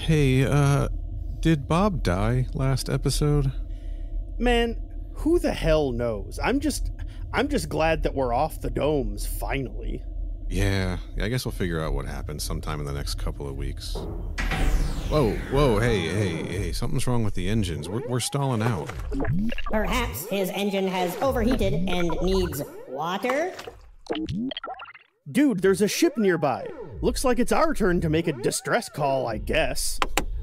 Hey, did Bob die last episode? Man, who the hell knows? I'm just glad that we're off the domes finally. Yeah, I guess we'll figure out what happened sometime in the next couple of weeks. Whoa, hey, something's wrong with the engines. We're stalling out. Perhaps his engine has overheated and needs water? Dude, there's a ship nearby. Looks like it's our turn to make a distress call, I guess.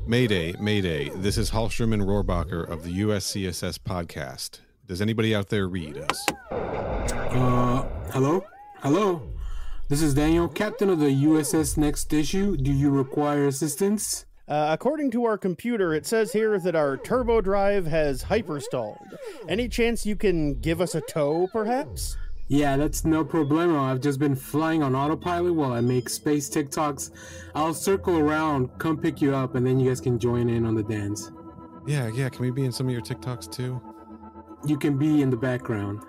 Mayday. This is Hallstrom and Rohrbacher of the USCSS podcast. Does anybody out there read us? Hello. This is Daniel, captain of the USS Next Issue. Do you require assistance? According to our computer, it says here that our turbo drive has hyperstalled. Any chance you can give us a tow, perhaps? Yeah, that's no problemo. I've just been flying on autopilot while I make space TikToks. I'll circle around, come pick you up, and then you guys can join in on the dance. Yeah, can we be in some of your TikToks too? You can be in the background.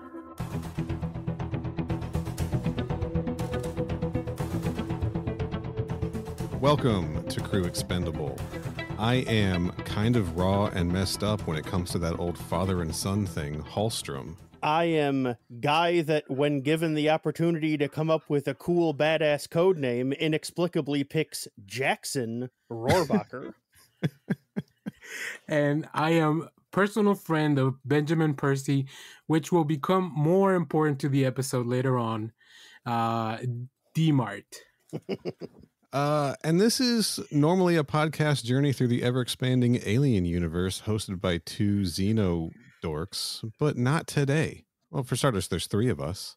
Welcome to Crew Expendable. I am kind of raw and messed up when it comes to that old father and son thing, Hallstrom. I am guy that, when given the opportunity to come up with a cool, badass code name, inexplicably picks Jackson Rohrbacher. And I am personal friend of Benjamin Percy, which will become more important to the episode later on, D-Mart. And this is normally a podcast journey through the ever-expanding alien universe hosted by two Xeno dorks, but not today. Well, for starters, there's three of us,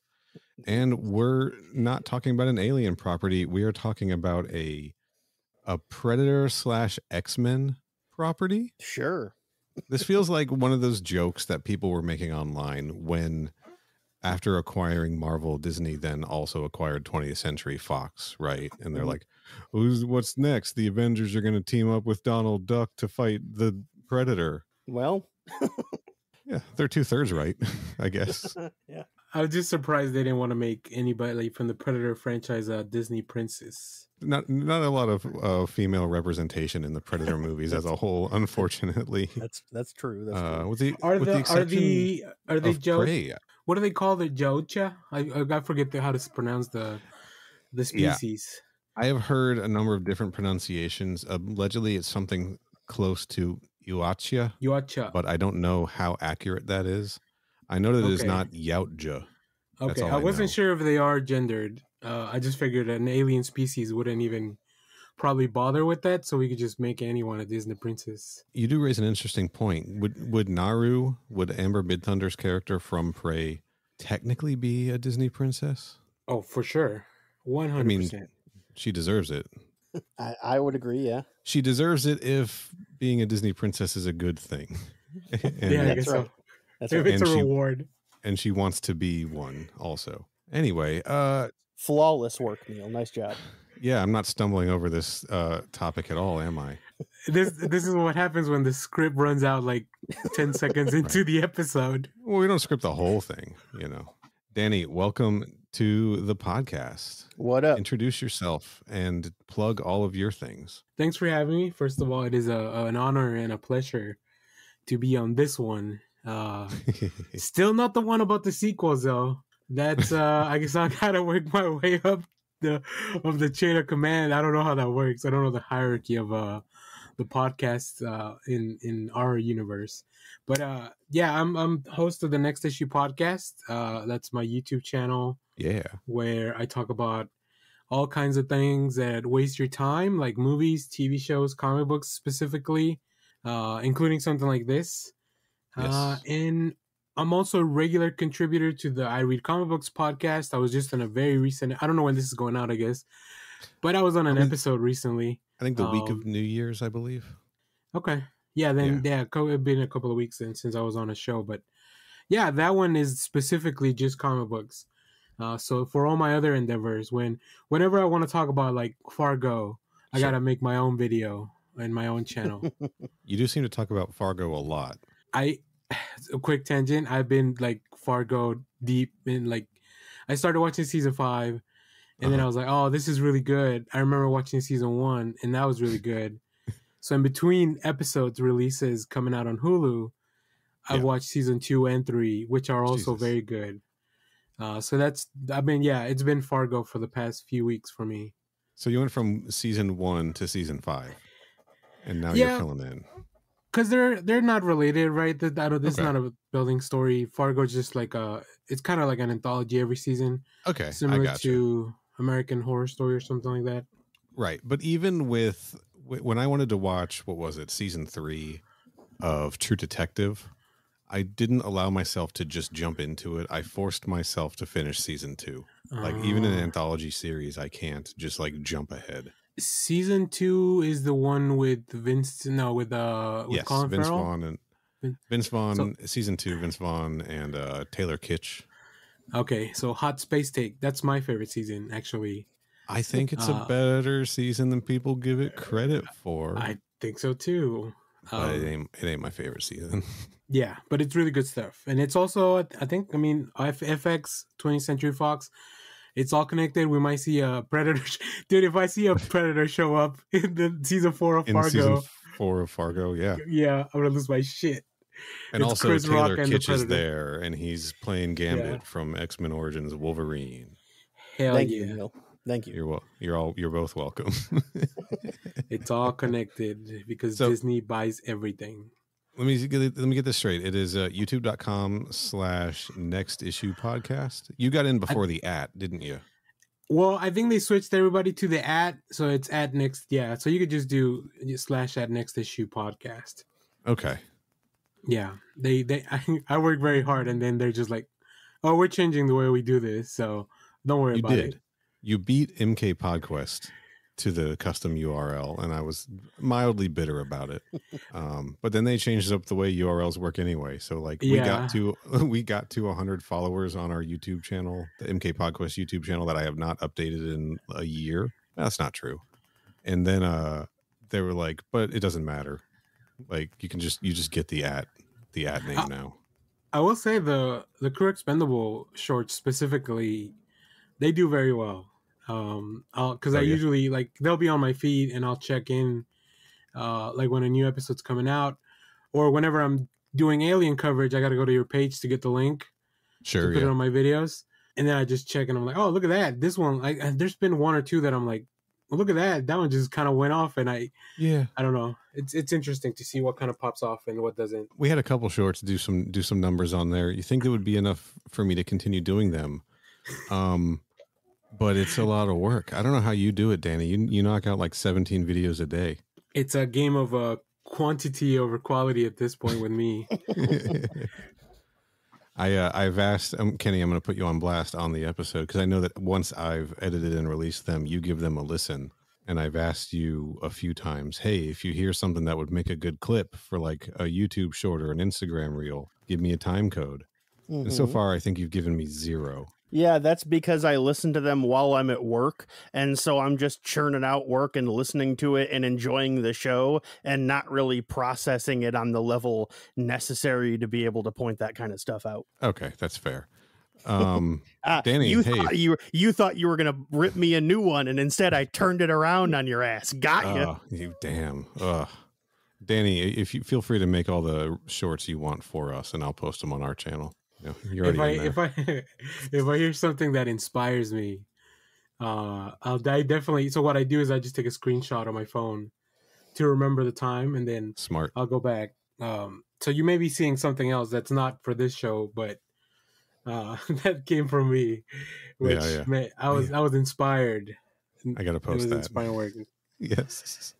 and we're not talking about an alien property. We are talking about a Predator / X-Men property. Sure. This feels like one of those jokes that people were making online when, after acquiring Marvel, Disney then also acquired 20th Century Fox, right? And they're like, what's next? The Avengers are going to team up with Donald Duck to fight the Predator. Well... Yeah, they're 2/3 right, I guess. Yeah. I was just surprised they didn't want to make anybody from the Predator franchise a Disney princess. Not a lot of female representation in the Predator movies as a whole, unfortunately. That's true. Are they Prey. What do they call the Jocha? I forget how to pronounce the species. Yeah. I have heard a number of different pronunciations. Allegedly, it's something close to Yuacha, but I don't know how accurate that is. I know that it is not Yautja. Okay, I wasn't sure if they are gendered. I just figured an alien species wouldn't even probably bother with that, so we could just make anyone a Disney princess. You do raise an interesting point. Would Naru, would Amber Midthunder's character from Prey technically be a Disney princess? Oh, for sure. 100%. I mean, she deserves it. I would agree, yeah. She deserves it if being a Disney princess is a good thing. Yeah, I guess so. That's if it's a reward. And she wants to be one also. Anyway. Flawless work, Neil. Nice job. Yeah, I'm not stumbling over this topic at all, am I? This is what happens when the script runs out like 10 seconds into the episode. Well, we don't script the whole thing, you know. Danny, welcome to the podcast. What up? Introduce yourself and plug all of your things. Thanks for having me. First of all, it is an honor and a pleasure to be on this one. Still not the one about the sequels, though. That's I guess I gotta work my way up the chain of command. I don't know how that works. I don't know the hierarchy of the podcast in our universe. But yeah, I'm host of the Next Issue podcast. That's my YouTube channel. Yeah, where I talk about all kinds of things that waste your time, like movies, TV shows, comic books specifically, including something like this. Yes. And I'm also a regular contributor to the I Read Comic Books podcast. I was just on a very recent, I don't know when this is going out, I guess, but I was on an episode recently. I think the week of New Year's, I believe. Okay. Yeah, then it's been a couple of weeks since I was on a show, but yeah, that one is specifically just comic books. So for all my other endeavors, whenever I want to talk about like Fargo, I gotta make my own video and my own channel. You do seem to talk about Fargo a lot. A quick tangent. I've been like Fargo deep in, like, I started watching season 5, and then I was like, oh, this is really good. I remember watching season 1, and that was really good. So in between episodes releases coming out on Hulu, I've watched season 2 and 3, which are also very good. So it's been Fargo for the past few weeks for me. So you went from season 1 to season 5, and now you're filling in. Because they're not related, right? This is not a building story. Fargo's just like it's kind of like an anthology every season. Okay, similar to American Horror Story or something like that. Right, but even when I wanted to watch, what was it, season 3 of True Detective, I didn't allow myself to just jump into it. I forced myself to finish season 2. Like even in an anthology series, I can't just like jump ahead. Season 2 is the one with Colin Farrell? Vince Vaughn. Season 2, Vince Vaughn and Taylor Kitsch. Okay, so Hot Space Take. That's my favorite season, actually. I think it's a better season than people give it credit for. I think so too. But it ain't my favorite season. Yeah, but it's really good stuff. And it's also, FX, 20th Century Fox, it's all connected. We might see a Predator. Dude, if I see a Predator show up in the season 4 of Fargo. Season 4 of Fargo, yeah. Yeah, I'm going to lose my shit. And it's also Chris Taylor Kitsch is there, and he's playing Gambit from X-Men Origins Wolverine. Thank you, Neil. Thank you. You're both welcome. It's all connected because Disney buys everything. Let me get this straight. It is youtube.com/next issue podcast. You got in before the @ didn't you? Well, I think they switched everybody to the @ so it's @next. Yeah, so you could just do /@next issue podcast. Okay. Yeah, I work very hard, and then they're just like, "Oh, we're changing the way we do this, so don't worry about it." You beat MK PodQuest to the custom URL, and I was mildly bitter about it. But then they changed up the way URLs work anyway. So like we got to 100 followers on our YouTube channel, the MK PodQuest YouTube channel that I have not updated in a year. That's not true. And then they were like, but it doesn't matter. Like you just get the @ name now. I will say the Crew Expendable shorts specifically, they do very well. Because I usually they'll be on my feed and I'll check in like when a new episode's coming out, or whenever I'm doing Alien coverage, I got to go to your page to get the link. To put it on my videos, and then I just check and I'm like, oh, look at that! This one, there's been 1 or 2 that I'm like, well, look at that! That one just kind of went off, and I don't know. It's interesting to see what kind of pops off and what doesn't. We had a couple shorts do some numbers on there. You think it would be enough for me to continue doing them? But it's a lot of work. I don't know how you do it, Danny. You knock out like 17 videos a day. It's a game of quantity over quality at this point with me. I've asked Kenny, I'm going to put you on blast on the episode because I know that once I've edited and released them, you give them a listen. And I've asked you a few times, hey, if you hear something that would make a good clip for like a YouTube short or an Instagram reel, give me a time code. Mm-hmm. And so far, I think you've given me 0. Yeah, that's because I listen to them while I'm at work, and so I'm just churning out work and listening to it and enjoying the show and not really processing it on the level necessary to be able to point that kind of stuff out. Okay, that's fair. Danny, you thought you were gonna rip me a new one, and instead I turned it around on your ass. Got you. You damn. Danny, if you feel free to make all the shorts you want for us, and I'll post them on our channel. If I hear something that inspires me, I definitely. So what I do is I just take a screenshot on my phone to remember the time, and then I'll go back. So you may be seeing something else that's not for this show, but that came from me. Which I was inspired. I gotta post that. Inspiring work. Yes,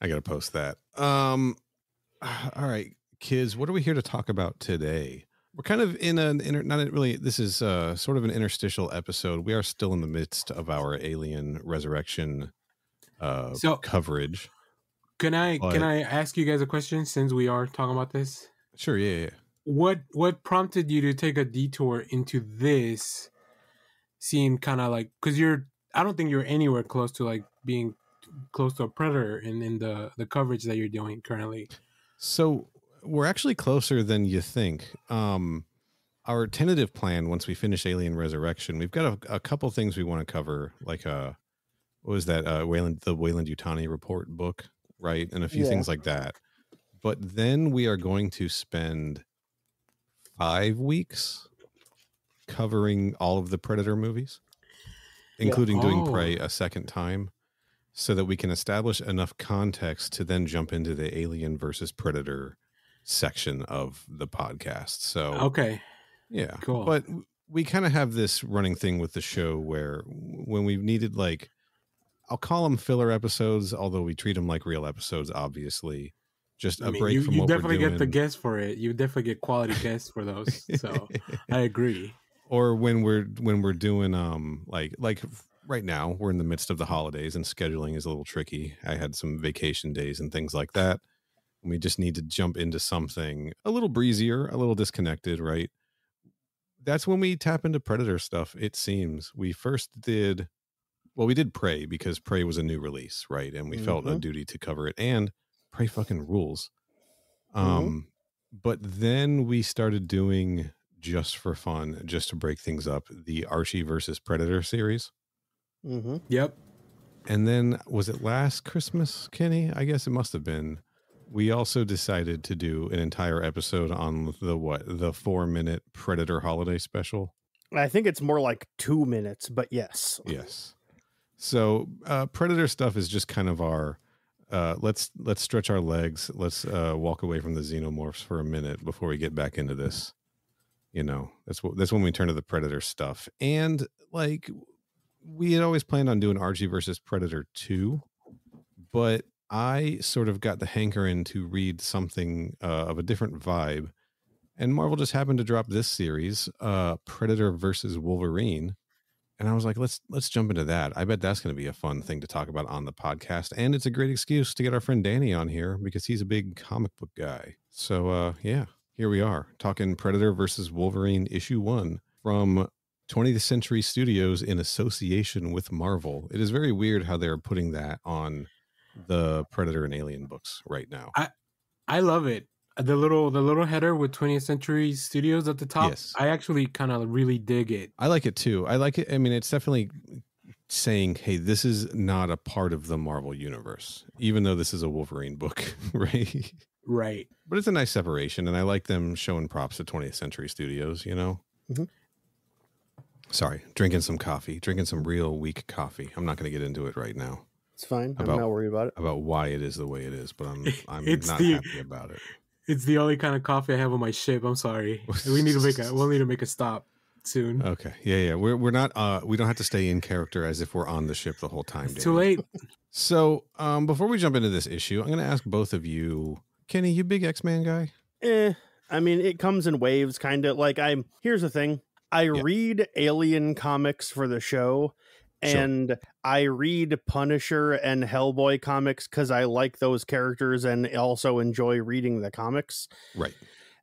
I gotta post that. All right, kids, what are we here to talk about today? We're kind of in this is sort of an interstitial episode. We are still in the midst of our Alien Resurrection coverage. Can I ask you guys a question since we are talking about this? Sure, yeah. What prompted you to take a detour into this scene, kind of like, because I don't think you're anywhere close to like being close to a Predator in the coverage that you're doing currently. So we're actually closer than you think. Our tentative plan, once we finish Alien Resurrection, we've got a couple things we want to cover. Like, what was that? The Weyland-Yutani report book. right? And a few things like that. But then we are going to spend 5 weeks covering all of the Predator movies, including doing Prey a second time, so that we can establish enough context to then jump into the Alien versus Predator section of the podcast. So yeah, cool. But we kind of have this running thing with the show where when we've needed, like, I'll call them filler episodes, although we treat them like real episodes, obviously. Just a break from what we're doing. You definitely get the guests for it. You definitely get quality guests for those. So I agree. Or when we're doing like right now we're in the midst of the holidays and scheduling is a little tricky. I had some vacation days and things like that. We just need to jump into something a little breezier, a little disconnected, right? That's when we tap into Predator stuff, it seems. We did Prey because Prey was a new release, right? And we felt a duty to cover it, and Prey fucking rules. But then we started doing, just for fun, just to break things up, the Archie versus Predator series. Yep. And then was it last Christmas, Kenny? I guess it must have been. We also decided to do an entire episode on the 4-minute Predator holiday special. I think it's more like 2 minutes, but yes. Yes. So Predator stuff is just kind of our let's stretch our legs. Let's walk away from the Xenomorphs for a minute before we get back into this. You know, that's when we turn to the Predator stuff. And like, we had always planned on doing Archie versus Predator 2, but I sort of got the hankering to read something of a different vibe, and Marvel just happened to drop this series, Predator versus Wolverine, and I was like, let's jump into that. I bet that's going to be a fun thing to talk about on the podcast, and it's a great excuse to get our friend Danny on here because he's a big comic book guy. So yeah, here we are talking Predator versus Wolverine issue 1 from 20th Century Studios in association with Marvel. It is very weird how they're putting that on the Predator and Alien books right now. I love it. The little header with 20th Century Studios at the top. Yes. I actually kind of really dig it. I like it too. I like it. I mean, it's definitely saying, hey, this is not a part of the Marvel universe, even though this is a Wolverine book, right? Right. But it's a nice separation, and I like them showing props to 20th Century Studios, you know? Sorry, drinking some real weak coffee. I'm not going to get into it right now. It's fine. I'm not worried about it. About why it is the way it is, but I'm not happy about it. It's the only kind of coffee I have on my ship. I'm sorry. We'll need to make a stop soon. Okay. Yeah. We're not we don't have to stay in character as if we're on the ship the whole time. It's too late. So before we jump into this issue, I'm going to ask both of you, Kenny, you big X-Men guy? I mean, it comes in waves, kind of. Like, here's the thing. I read Alien comics for the show, and I read Punisher and Hellboy comics because I like those characters and also enjoy reading the comics. Right.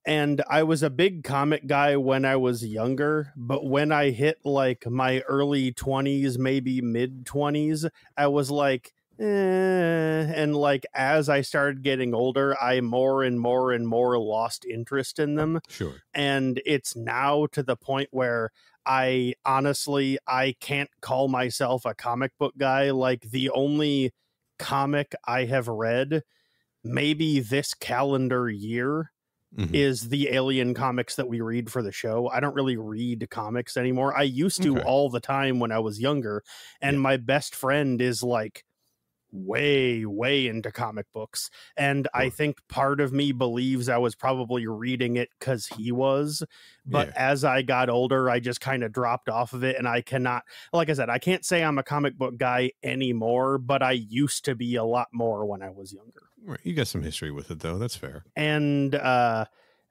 And I was a big comic guy when I was younger, but when I hit like my early 20s, maybe mid 20s, I was like, and like as I started getting older, I more and more lost interest in them. Sure. And it's now to the point where I can't call myself a comic book guy. Like, the only comic I have read maybe this calendar year is the Alien comics that we read for the show. I don't really read comics anymore. I used to all the time when I was younger, and my best friend is like way into comic books, and I think part of me believes I was probably reading it because he was, but as I got older, I just kind of dropped off of it, and I cannot, like I said, I can't say I'm a comic book guy anymore, but I used to be a lot more when I was younger. Right. You got some history with it, though. That's fair. And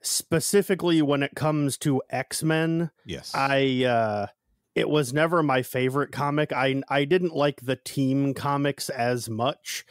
specifically when it comes to X-Men, it was never my favorite comic. I didn't like the team comics as much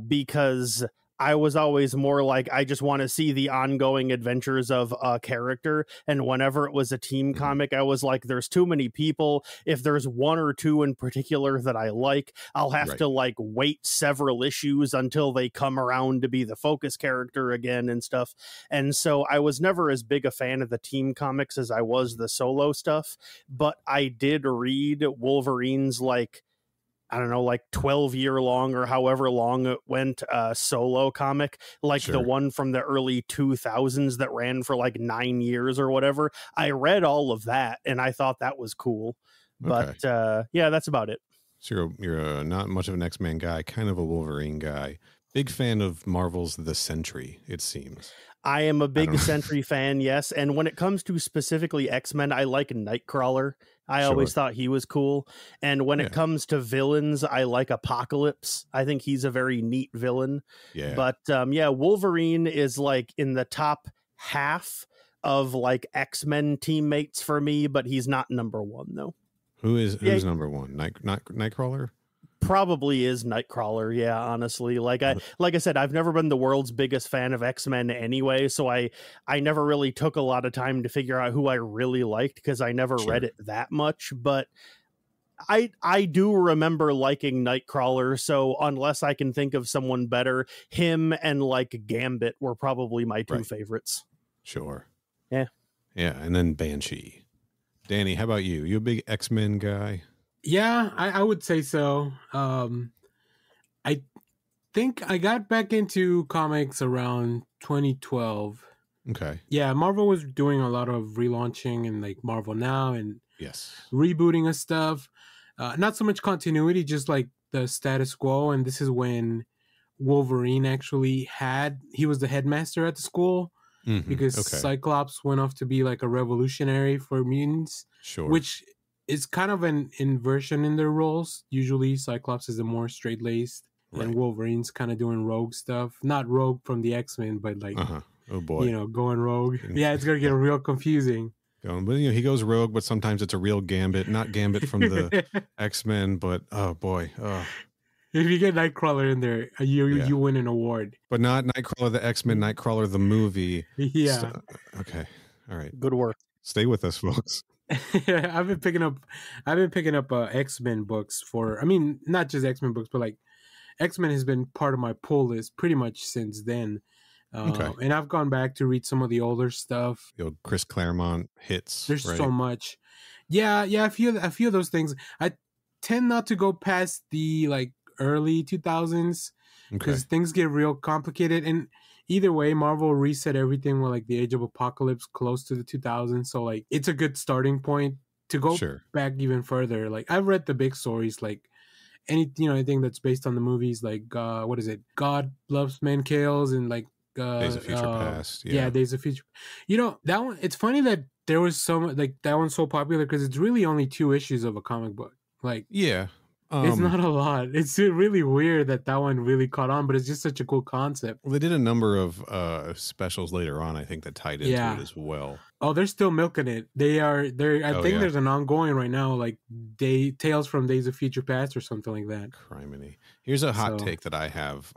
because I was always more like, I just want to see the ongoing adventures of a character. And whenever it was a team comic, I was like, there's too many people. If there's one or two in particular that I like, I'll have to like wait several issues until they come around to be the focus character again and stuff. And so I was never as big a fan of the team comics as I was the solo stuff. But I did read Wolverine's like I don't know, like 12-year long or however long it went, solo comic, like the one from the early 2000s that ran for like 9 years or whatever. I read all of that and I thought that was cool. But yeah, that's about it. So you're not much of an X-Men guy, kind of a Wolverine guy. Big fan of Marvel's The Sentry, it seems. I am a big Sentry fan, yes. And when it comes to specifically X-Men, I like Nightcrawler. I always thought he was cool. And when it comes to villains, I like Apocalypse. I think he's a very neat villain. Yeah. But Wolverine is like in the top half of like X-Men teammates for me, but he's not number one though. Who's number one? Nightcrawler? Probably is Nightcrawler, yeah, honestly. Like I said, I've never been the world's biggest fan of X-Men anyway, so I never really took a lot of time to figure out who I really liked because I never read it that much, but I do remember liking Nightcrawler, so unless I can think of someone better, him and like Gambit were probably my two favorites. Sure. Yeah. Yeah, and then Banshee. Danny, how about you? You a big X-Men guy? Yeah, I would say so. I think I got back into comics around 2012. Okay. Yeah, Marvel was doing a lot of relaunching and like Marvel Now and rebooting of stuff. Not so much continuity, just like the status quo. And this is when Wolverine actually he was the headmaster at the school because Cyclops went off to be like a revolutionary for mutants. Sure. Which is kind of an inversion in their roles. Usually Cyclops is the more straight-laced and Wolverine's kind of doing rogue stuff. Not rogue from the X-Men, but like, oh boy, going rogue. Yeah, it's going to get real confusing. But he goes rogue, but sometimes it's a real Gambit, not Gambit from the X-Men, but oh boy. If you get Nightcrawler in there, you win an award. But not Nightcrawler the X-Men, Nightcrawler the movie. Yeah. So, okay. All right. Good work. Stay with us, folks. I've been picking up X-Men books not just X-Men books, but like X-Men has been part of my pull list pretty much since then. And I've gone back to read some of the older stuff. The old Chris Claremont hits. There's so much. Yeah, a few of those things. I tend not to go past the like early 2000s because things get real complicated. And either way, Marvel reset everything with like the Age of Apocalypse close to the 2000s. So like it's a good starting point to go back even further. Like I've read the big stories, like anything that's based on the movies, like what is it? God Loves Man Kills and like Days of Future Past. Yeah, Days of Future. That one. It's funny that there was so much like that one's so popular because it's really only 2 issues of a comic book. Like it's not a lot. It's really weird that one really caught on, but it's just such a cool concept. Well, they did a number of specials later on, I think, that tied into it as well. Oh, they're still milking it. I think there's an ongoing right now, like Tales from Days of Future Past or something like that. Criminy. Here's a hot take that I have.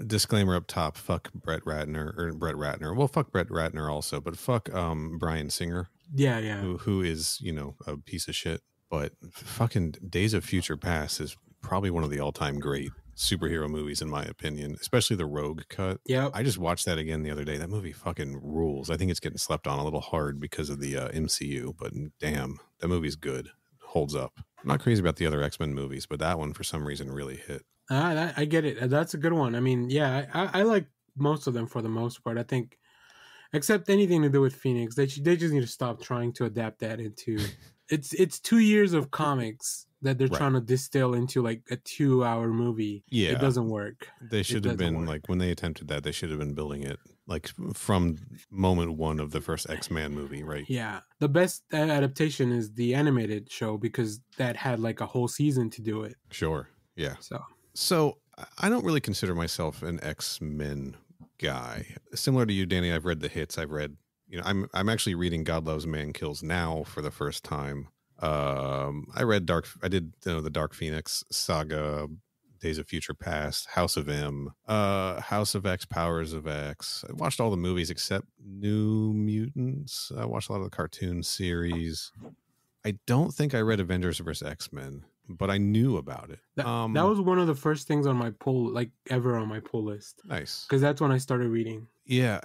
Disclaimer up top, fuck Brett Ratner. Well, fuck Brett Ratner also, but fuck Bryan Singer. Yeah. Who is, a piece of shit. But fucking Days of Future Past is probably one of the all-time great superhero movies, in my opinion, especially the Rogue cut. Yeah, I just watched that again the other day. That movie fucking rules. I think it's getting slept on a little hard because of the MCU, but damn, that movie's good. Holds up. I'm not crazy about the other X-Men movies, but that one for some reason really hit. I get it. That's a good one. I mean, yeah, I like most of them for the most part. I think, except anything to do with Phoenix, they just need to stop trying to adapt that into... It's 2 years of comics that they're trying to distill into like a 2-hour movie. Yeah, it doesn't work. They should have been like, when they attempted that, they should have been building it like from moment 1 of the first X-Men movie, right? Yeah, the best adaptation is the animated show because that had like a whole season to do it. Sure. Yeah. So I don't really consider myself an X-Men guy. Similar to you, Danny, I've read the hits. I've read. I'm actually reading God Loves Man Kills now for the first time. I read the Dark Phoenix saga, Days of Future Past, House of M, House of X, Powers of X. I watched all the movies except New Mutants. I watched a lot of the cartoon series. I don't think I read Avengers vs. X-Men, but I knew about it. That was one of the first things on my pull, like ever on my pull list. Nice. Because that's when I started reading. Yeah,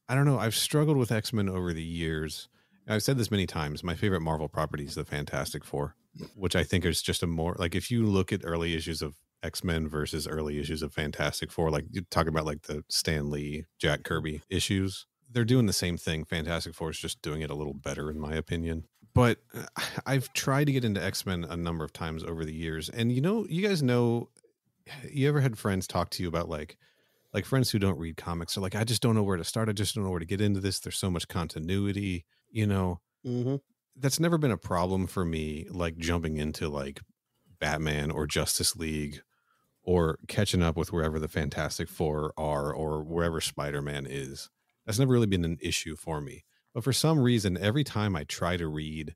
I don't know. I've struggled with X-Men over the years. I've said this many times. My favorite Marvel property is the Fantastic Four. which I think is just a more like if you look at early issues of X-Men versus early issues of Fantastic Four, like you talk about like the Stan Lee, Jack Kirby issues, they're doing the same thing. Fantastic Four is just doing it a little better, in my opinion. But I've tried to get into X-Men a number of times over the years. And, you know, you guys know, you ever had friends talk to you about like friends who don't read comics are like, I just don't know where to start. I just don't know where to get into this. There's so much continuity, you know. Mm-hmm. That's never been a problem for me, like jumping into like Batman or Justice League or catching up with wherever the Fantastic Four are or wherever Spider-Man is. That's never really been an issue for me. But for some reason, every time I try to read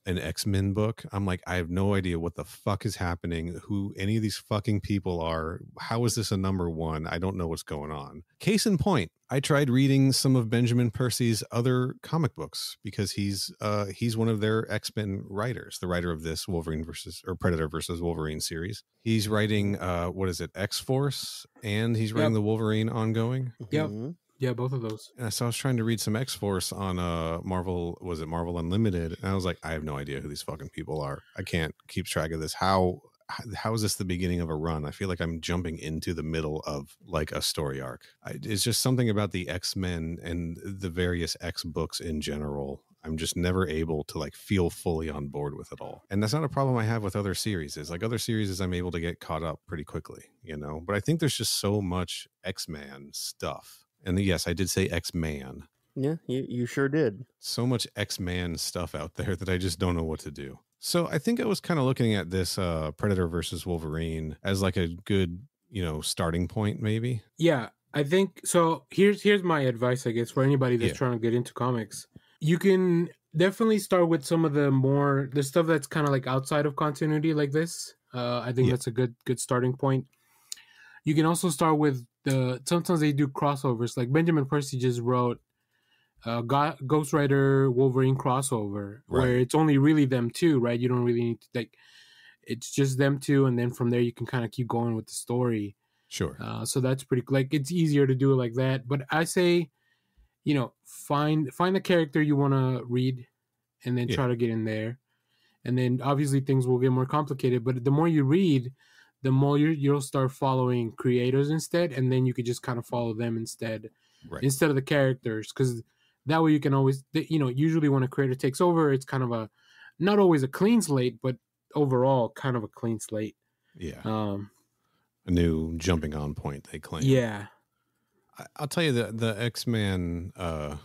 an X-Men book, I'm like, I have no idea what the fuck is happening, who any of these fucking people are. How is this a number one? I don't know what's going on. Case in point, I tried reading some of Benjamin Percy's other comic books because he's one of their X-Men writers, the writer of this Predator versus Wolverine series. He's writing what is it, X-Force, and he's writing the Wolverine ongoing. Yep. Yeah, both of those. So I was trying to read some X-Force on Marvel, was it Marvel Unlimited? And I was like, I have no idea who these fucking people are. I can't keep track of this. How is this the beginning of a run? I feel like I'm jumping into the middle of like a story arc. It's just something about the X-Men and the various X books in general. I'm just never able to like feel fully on board with it all. And that's not a problem I have with other series. Like other series, I'm able to get caught up pretty quickly, you know, but I think there's just so much X-Man stuff. And yes, I did say X-Man. Yeah, you sure did. So much X-Man stuff out there that I just don't know what to do. So I think I was kind of looking at this Predator versus Wolverine as like a good, you know, starting point, maybe. Yeah, I think so. Here's my advice, I guess, for anybody that's trying to get into comics. You can definitely start with some of the stuff that's kind of like outside of continuity like this. I think that's a good starting point. You can also start with sometimes they do crossovers. Like Benjamin Percy just wrote Ghost Rider Wolverine crossover, where it's only really them two, right? You don't really need to it's just them two, and then from there you can kind of keep going with the story. Sure. So that's pretty like it's easier to do it like that. But I say, you know, find a character you want to read, and then try to get in there, and then obviously things will get more complicated. But the more you read, the more you'll start following creators instead, and then you could just kind of follow them instead of the characters, because that way you can always, you know, usually when a creator takes over, it's kind of not always a clean slate, but overall kind of a clean slate. Yeah. A new jumping on point, they claim. Yeah. I'll tell you the X-Men, I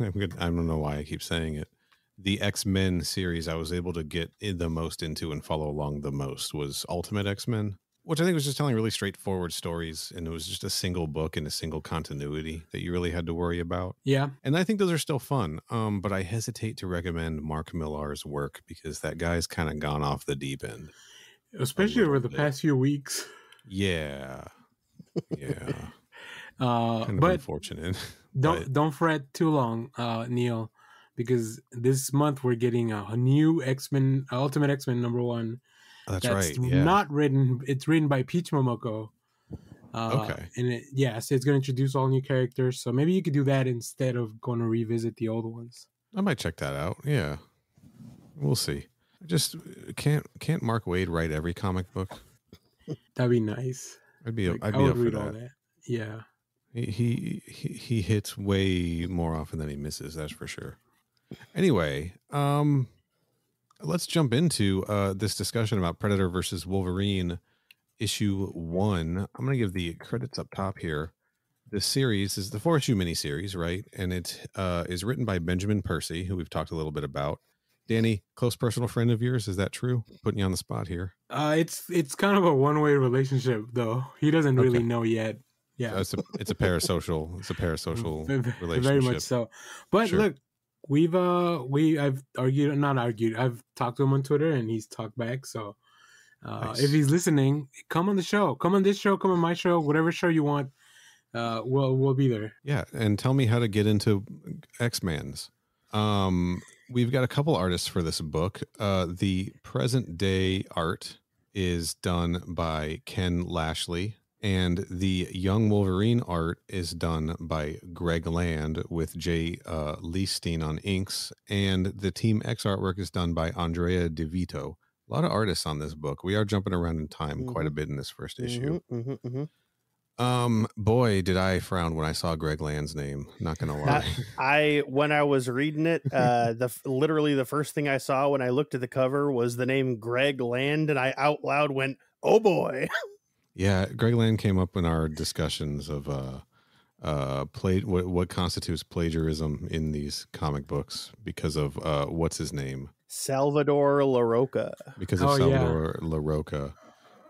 don't know why I keep saying it. The X-Men series I was able to get the most into and follow along the most was Ultimate X-Men, which I think was just telling really straightforward stories, and it was just a single book and a single continuity that you really had to worry about. Yeah. And I think those are still fun, but I hesitate to recommend Mark Millar's work because that guy's kind of gone off the deep end. Especially over the past few weeks. Yeah. Yeah. But unfortunate. Don't fret too long, Neil. Because this month we're getting a new X-Men, Ultimate X-Men #1. That's right. Yeah. Not written. It's written by Peach Momoko. Okay. And so it's going to introduce all new characters. So maybe you could do that instead of going to revisit the old ones. I might check that out. Yeah. We'll see. I just can't Mark Waid write every comic book? That'd be nice. I'd be up for all that. Yeah. He hits way more often than he misses. That's for sure. Anyway, let's jump into this discussion about Predator versus Wolverine issue 1. I'm going to give the credits up top here. This series is the 4-issue miniseries, right? And it is written by Benjamin Percy, who we've talked a little bit about. Danny, close personal friend of yours, is that true? Putting you on the spot here. It's kind of a one-way relationship, though. He doesn't really know yet. Yeah, so it's a parasocial. It's a parasocial relationship. Very much so. But look, I've not argued. I've talked to him on Twitter, and he's talked back. So nice. If he's listening, come on the show. Come on this show. Come on my show. Whatever show you want, we'll be there. Yeah, and tell me how to get into X-Men's. We've got a couple artists for this book. The present day art is done by Ken Lashley, and the Young Wolverine art is done by Greg Land with Jay Leestein on inks, and the Team X artwork is done by Andrea DeVito A lot of artists on this book. We are jumping around in time quite a bit in this first issue. Boy, did I frown when I saw Greg Land's name. Not gonna lie. When I was reading it, literally the first thing I saw when I looked at the cover was the name Greg Land, and I out loud went, "Oh boy!" Yeah, Greg Land came up in our discussions of what constitutes plagiarism in these comic books because of what's his name, Salvador LaRocca. Because of Salvador LaRocca.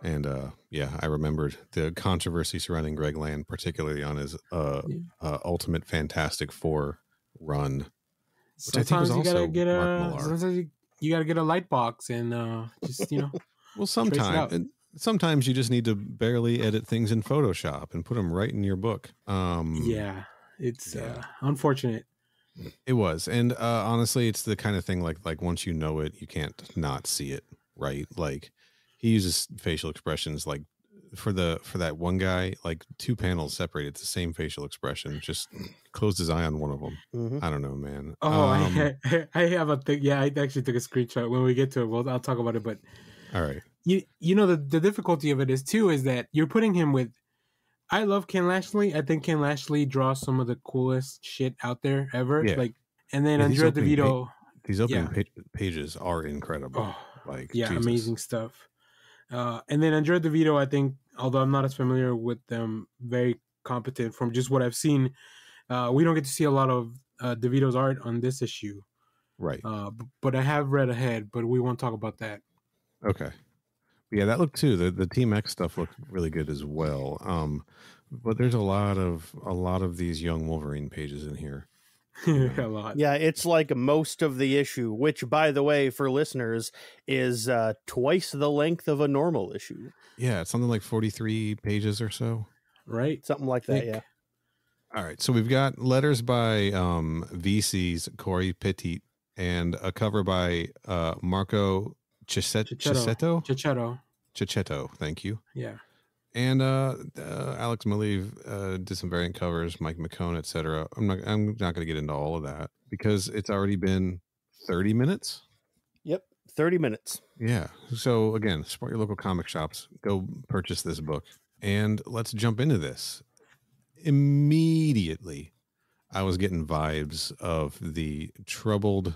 And I remembered the controversy surrounding Greg Land, particularly on his Ultimate Fantastic Four run. Sometimes you gotta get a light box and just Well, sometimes you just need to barely edit things in Photoshop and put them right in your book. It's unfortunate. It was, and honestly, it's the kind of thing like once you know it, you can't not see it, right? Like. He uses facial expressions like for that one guy, like 2 panels separated. It's the same facial expression. Just closed his eye on one of them. I don't know, man. I have a thing. Yeah, I actually took a screenshot. When we get to it, well, I'll talk about it. But all right, the difficulty of it is that you're putting him with. I love Ken Lashley. I think Ken Lashley draws some of the coolest shit out there ever. Yeah. And then Andrea DeVito. These opening pages are incredible. Jesus. Amazing stuff. And then Andrea DeVito, I think, although I'm not as familiar with them, very competent from just what I've seen. We don't get to see a lot of DeVito's art on this issue. Right. But I have read ahead, but we won't talk about that. Okay. Yeah, that looked too. The Team X stuff looked really good as well. But there's a lot of these young Wolverine pages in here. A lot. Yeah, it's like most of the issue, which, by the way, for listeners, is twice the length of a normal issue. Yeah, it's something like 43 pages or so. Right? Something like that, yeah. All right, so we've got letters by VC's Corey Petit and a cover by Marco Cicchetto. Thank you. Yeah. And Alex Maleev did some variant covers, Mike McCone, etc. I'm not going to get into all of that because it's already been 30 minutes. Yep, 30 minutes. Yeah. So again, support your local comic shops. Go purchase this book, and let's jump into this. Immediately, I was getting vibes of the troubled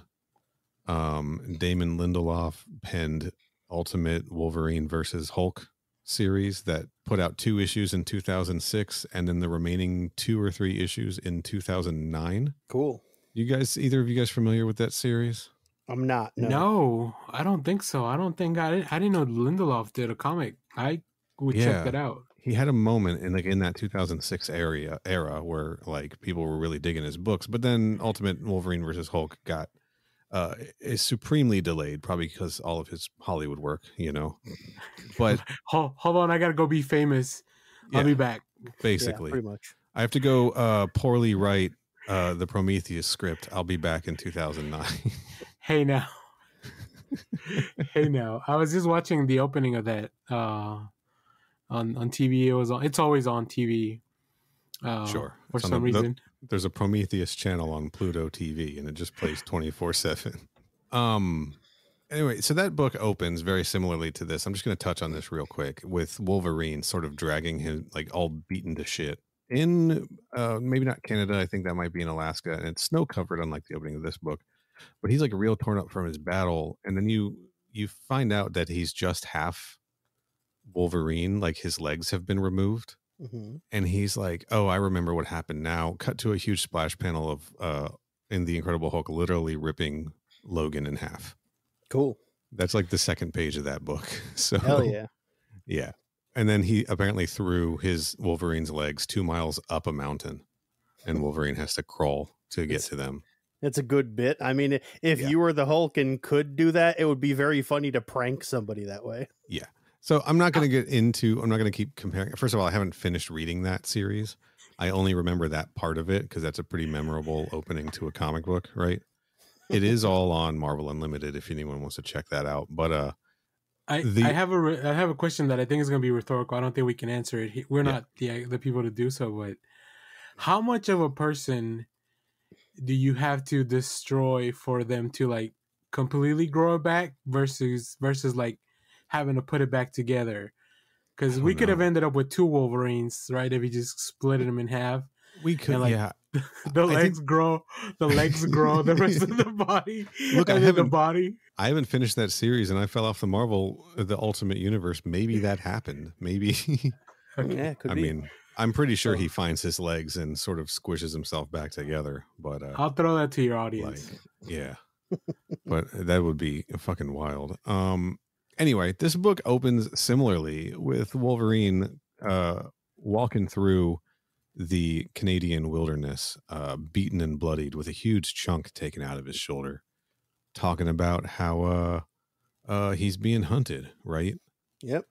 Damon Lindelof penned Ultimate Wolverine versus Hulk series that put out 2 issues in 2006 and then the remaining 2 or 3 issues in 2009. Cool. Either of you guys familiar with that series? I'm not. No, I don't think so. I didn't know Lindelof did a comic. I would check that out. He had a moment in that 2006 era where like people were really digging his books, but then Ultimate Wolverine versus Hulk got is supremely delayed, probably because all of his Hollywood work, But hold on, I gotta go be famous. I'll be back. Basically, pretty much. I have to go poorly write the Prometheus script. I'll be back in 2009. Hey now, I was just watching the opening of that on TV. It's always on TV. Sure. For some reason. There's a Prometheus channel on Pluto TV, and it just plays 24/7. Anyway, so that book opens very similarly to this. I'm just going to touch on this real quick with Wolverine sort of dragging him like all beaten to shit in maybe not Canada. I think that might be in Alaska, and it's snow covered, unlike the opening of this book. But he's like real torn up from his battle, and then you find out that he's just half Wolverine, like his legs have been removed. Mm-hmm. And he's like, oh, I remember what happened now. Cut to a huge splash panel of in the Incredible Hulk literally ripping Logan in half. Cool. That's like the second page of that book. So hell yeah. Yeah. And then he apparently threw his Wolverine's legs 2 miles up a mountain, and Wolverine has to crawl to get to them. It's a good bit. I mean, if you were the Hulk and could do that, it would be very funny to prank somebody that way. Yeah. So I'm not going to keep comparing. First of all, I haven't finished reading that series. I only remember that part of it because that's a pretty memorable opening to a comic book, right? It is all on Marvel Unlimited if anyone wants to check that out. But I have a question that I think is going to be rhetorical. I don't think we can answer it. We're not the people to do so. But how much of a person do you have to destroy for them to like completely grow it back versus like having to put it back together. Because we could have ended up with 2 Wolverines, right? If you just split them in half. We could, yeah. The legs grow, the rest of the body. Look, I haven't finished that series, and I fell off the Ultimate Universe. Maybe that happened. Maybe. Okay. Yeah, could be. mean, I'm pretty sure he finds his legs and sort of squishes himself back together. But I'll throw that to your audience. Yeah, but that would be fucking wild. Anyway, this book opens similarly with Wolverine walking through the Canadian wilderness, beaten and bloodied with a huge chunk taken out of his shoulder, talking about how he's being hunted, right? Yep.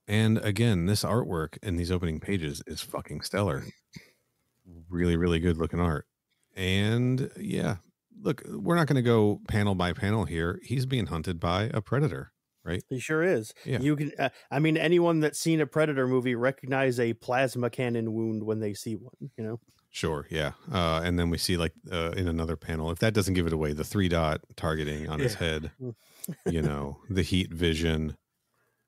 And again, this artwork in these opening pages is fucking stellar. Really, really good looking art. And yeah, look, we're not going to go panel by panel here. He's being hunted by a predator. Right, he sure is. Yeah. You can. I mean, anyone that's seen a Predator movie recognize a plasma cannon wound when they see one. You know. Sure. Yeah. And then we see in another panel, if that doesn't give it away, the 3-dot targeting on his head. You know, the heat vision,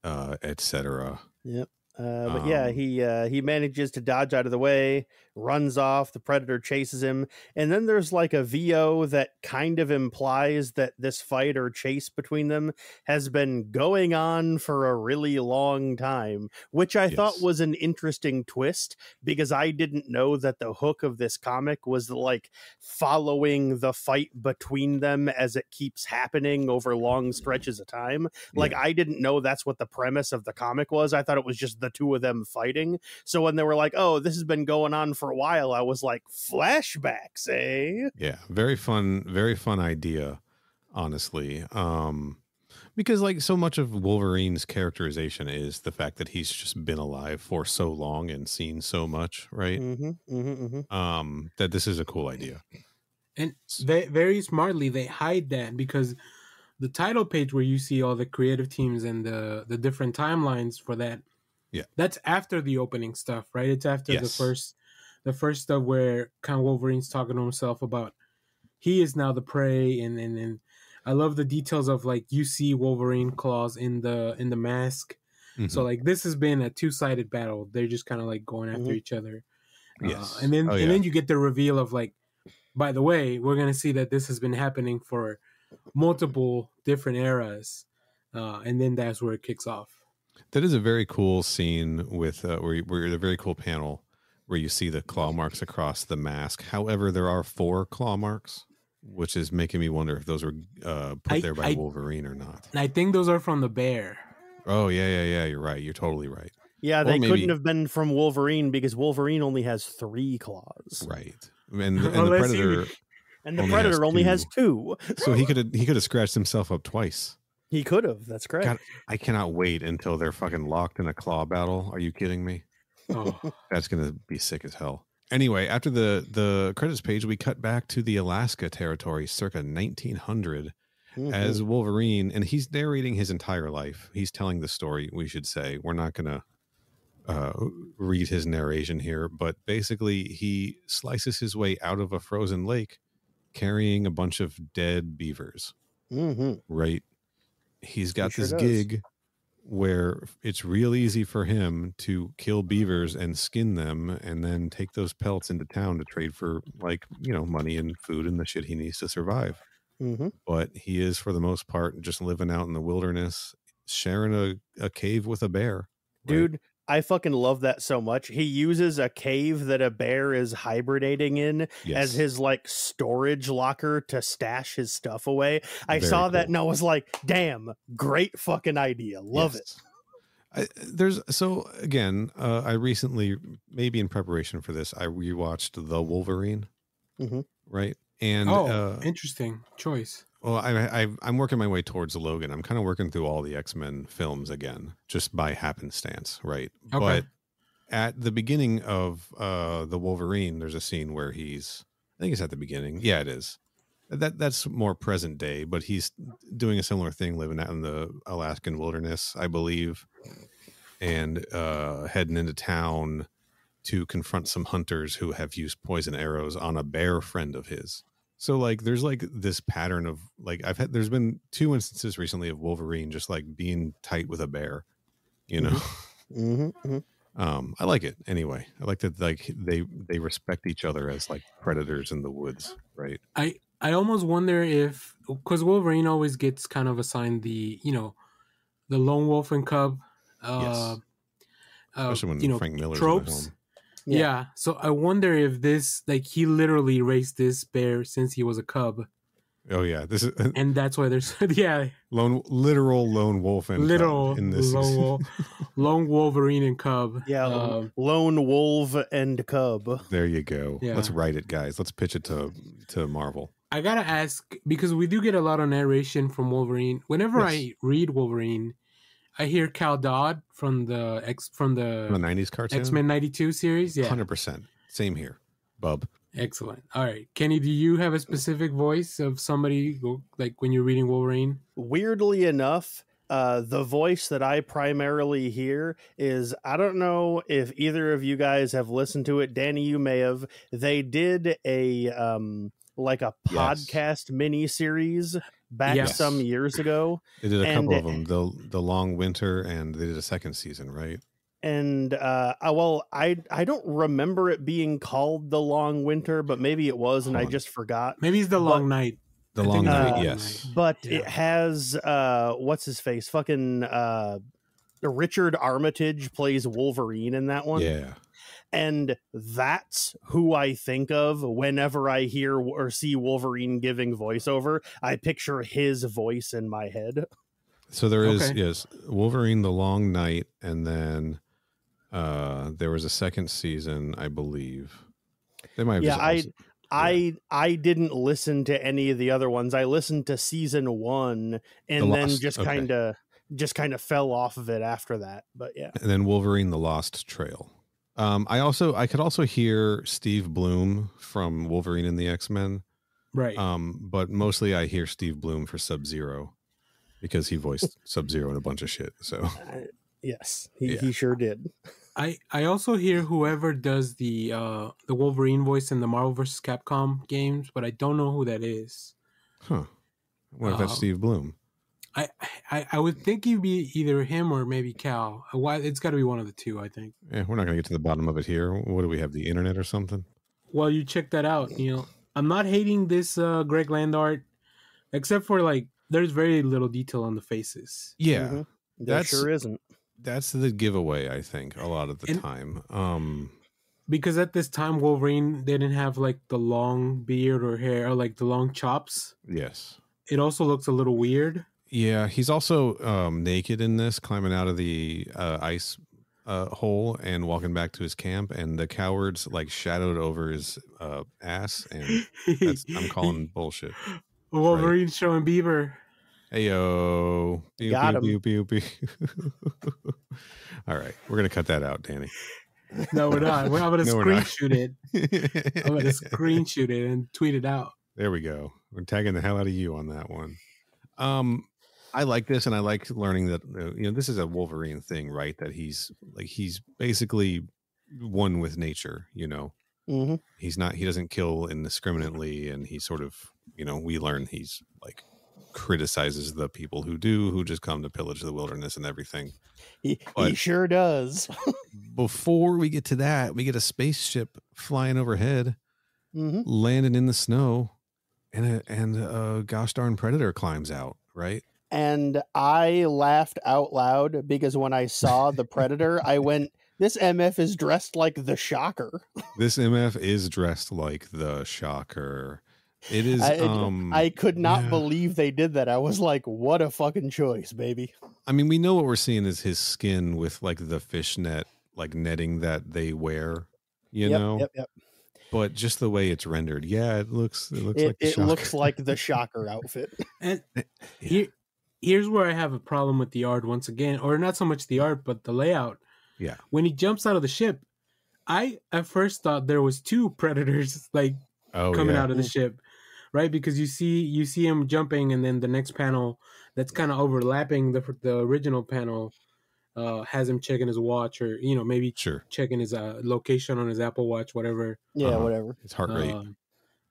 etc. Yep. But yeah, he manages to dodge out of the way, runs off, the Predator chases him, and then there's like a VO that kind of implies that this fight or chase between them has been going on for a really long time, which I thought was an interesting twist, because I didn't know that the hook of this comic was like following the fight between them as it keeps happening over long stretches of time. Like, I didn't know that's what the premise of the comic was. I thought it was just the 2 of them fighting. So when they were like, oh, this has been going on for a while, I was like, flashbacks, eh? Yeah, very fun idea, honestly. Because like so much of Wolverine's characterization is the fact that he's just been alive for so long and seen so much, right? That this is a cool idea. And they very smartly they hide that, because the title page where you see all the creative teams and the different timelines for that, that's after the opening stuff, right? It's after the first stuff where kind of Wolverine's talking to himself about he is now the prey, and I love the details of like you see Wolverine claws in the mask. So like this has been a 2-sided battle. They're just kind of like going after each other. And then you get the reveal of like, by the way, we're gonna see that this has been happening for multiple different eras, and then that's where it kicks off. That is a very cool scene with where a very cool panel where you see the claw marks across the mask. However, there are 4 claw marks, which is making me wonder if those were put there by Wolverine or not. I think those are from the bear. Oh yeah. You're right. You're totally right. Yeah, they couldn't have been from Wolverine because Wolverine only has 3 claws. Right, and the Predator. And the Predator only has 2. So he could have scratched himself up twice. He could have. That's correct. God, I cannot wait until they're fucking locked in a claw battle. Are you kidding me? Oh, that's going to be sick as hell. Anyway, after the credits page, we cut back to the Alaska territory circa 1900 as Wolverine, and he's narrating his entire life. He's telling the story, we should say. We're not going to read his narration here, but basically he slices his way out of a frozen lake carrying a bunch of dead beavers. Right? He's got this gig where it's real easy for him to kill beavers and skin them and then take those pelts into town to trade for, like, you know, money and food and the shit he needs to survive. But he is, for the most part, just living out in the wilderness, sharing a cave with a bear. Dude, right? I fucking love that so much. He uses a cave that a bear is hibernating in as his like storage locker to stash his stuff away. I saw that and I was like, damn, great fucking idea. Love it. I recently, maybe in preparation for this, I rewatched The Wolverine. Right. And interesting choice. Well, I'm working my way towards Logan. I'm kind of working through all the X-Men films again, just by happenstance, right? Okay. But at the beginning of the Wolverine, there's a scene where I think it's at the beginning. Yeah, it is. That's more present day, but he's doing a similar thing, living out in the Alaskan wilderness, I believe, and heading into town to confront some hunters who have used poison arrows on a bear friend of his. So like there's like this pattern of like there's been 2 instances recently of Wolverine just like being tight with a bear, you know. I like it anyway. I like that like they respect each other as like predators in the woods, right? I almost wonder if, because Wolverine always gets kind of assigned the the lone wolf and cub, Yes. Especially when Frank Miller's tropes. in the helm. Yeah. So I wonder if this, like, he literally raised this bear since he was a cub. Oh yeah, this is, and that's why there's literal lone wolf and literal cub in this lone Wolverine and cub. Yeah, lone wolf and cub. There you go. Yeah. Let's write it, guys. Let's pitch it to Marvel. I gotta ask, because we do get a lot of narration from Wolverine. Whenever I read Wolverine, I hear Cal Dodd from the 90s cartoon, X-Men 92 series. Yeah, 100%. Same here, bub. Excellent. All right, Kenny, do you have a specific voice of somebody like when you're reading Wolverine? Weirdly enough, the voice that I primarily hear is, I don't know if either of you guys have listened to it. Danny, you may have. They did a like a podcast mini series back some years ago. They did a couple of them, the Long Winter, and they did a second season, right? And I don't remember it being called The Long Winter, but maybe it was, and I just forgot. Maybe it's The Long Night. The Long Night, yes. But it has what's his face? Fucking Richard Armitage plays Wolverine in that one. Yeah. And that's who I think of whenever I hear or see Wolverine giving voiceover. I picture his voice in my head. So there is Wolverine, The Long Night, and then there was a second season, I believe. They might have I didn't listen to any of the other ones. I listened to season 1 and then just kind of fell off of it after that. But yeah. And then Wolverine, The Lost Trail. I could also hear Steve Bloom from Wolverine and the X-Men. Right. But mostly I hear Steve Bloom for Sub-Zero because he voiced Sub-Zero in a bunch of shit. So yes, he sure did. I also hear whoever does the Wolverine voice in the Marvel vs. Capcom games, but I don't know who that is. Huh. What if that's Steve Bloom? I would think he'd be either him or maybe Cal. It's got to be one of the two, I think. Yeah, we're not going to get to the bottom of it here. What do we have, the internet or something? Well, you check that out. I'm not hating this Greg Land art, except for like there's very little detail on the faces. Yeah, that sure isn't. That's the giveaway, I think, a lot of the time. Because at this time, Wolverine didn't have like the long beard or hair or like the long chops. Yes. It also looks a little weird. Yeah, he's also naked in this, climbing out of the ice hole and walking back to his camp, and the cowards like shadowed over his ass, and I'm calling bullshit. Wolverine showing Bieber. Heyo. Got him. Pew, pew, pew. All right, we're gonna cut that out, Danny. No, we're not. I'm gonna screenshot it. I'm gonna screenshot it and tweet it out. There we go. We're tagging the hell out of you on that one. I like this, and I like learning that this is a Wolverine thing, right? That he's basically one with nature. Mm-hmm. He doesn't kill indiscriminately, and he sort of we learn he's like criticizes the people who just come to pillage the wilderness and everything. He sure does. Before we get to that, we get a spaceship flying overhead, landing in the snow, and a gosh darn predator climbs out, right? And I laughed out loud because when I saw the predator, I went, this MF is dressed like the Shocker. This MF is dressed like the Shocker. It is. I could not believe they did that. I was like, what a fucking choice, baby. I mean, we know what we're seeing is his skin with like the fishnet, like netting that they wear, Yep. But just the way it's rendered, it looks like the Shocker. It looks like the Shocker outfit. And here's where I have a problem with the art once again, or not so much the art, but the layout. Yeah. When he jumps out of the ship, I at first thought there was two predators coming out of the ship, right? Because you see him jumping, and then the next panel that's kind of overlapping the original panel has him checking his watch, or maybe checking his location on his Apple Watch, whatever. Yeah, whatever. His heart rate.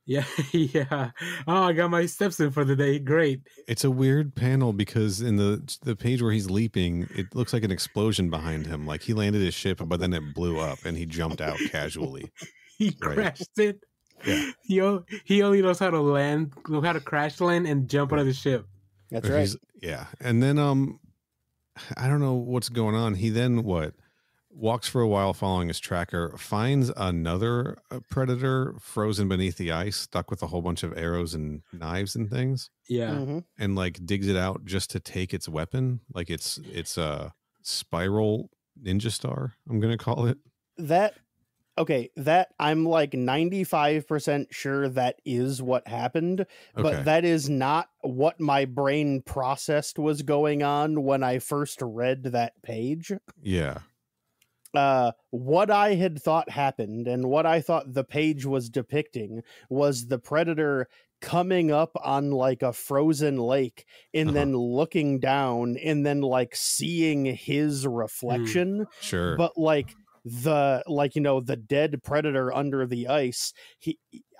Yeah, yeah. Oh, I got my steps in for the day. Great. It's a weird panel because in the page where he's leaping, it looks like an explosion behind him. Like he landed his ship, but then it blew up and he jumped out casually. He Right. crashed it. Yeah. He only knows how to crash land and jump out of the ship. That's Or right. Yeah. And then I don't know what's going on. He then walks for a while following his tracker, finds another predator frozen beneath the ice, stuck with a whole bunch of arrows and knives and things, Yeah. and like digs it out just to take its weapon. Like it's a spiral ninja star, I'm gonna call it. That I'm like 95% sure that is what happened, but Okay. that is not what my brain processed was going on when I first read that page. Yeah. What I had thought happened and what I thought the page was depicting was the predator coming up on like a frozen lake and then looking down and then like seeing his reflection. Sure. But like the dead predator under the ice,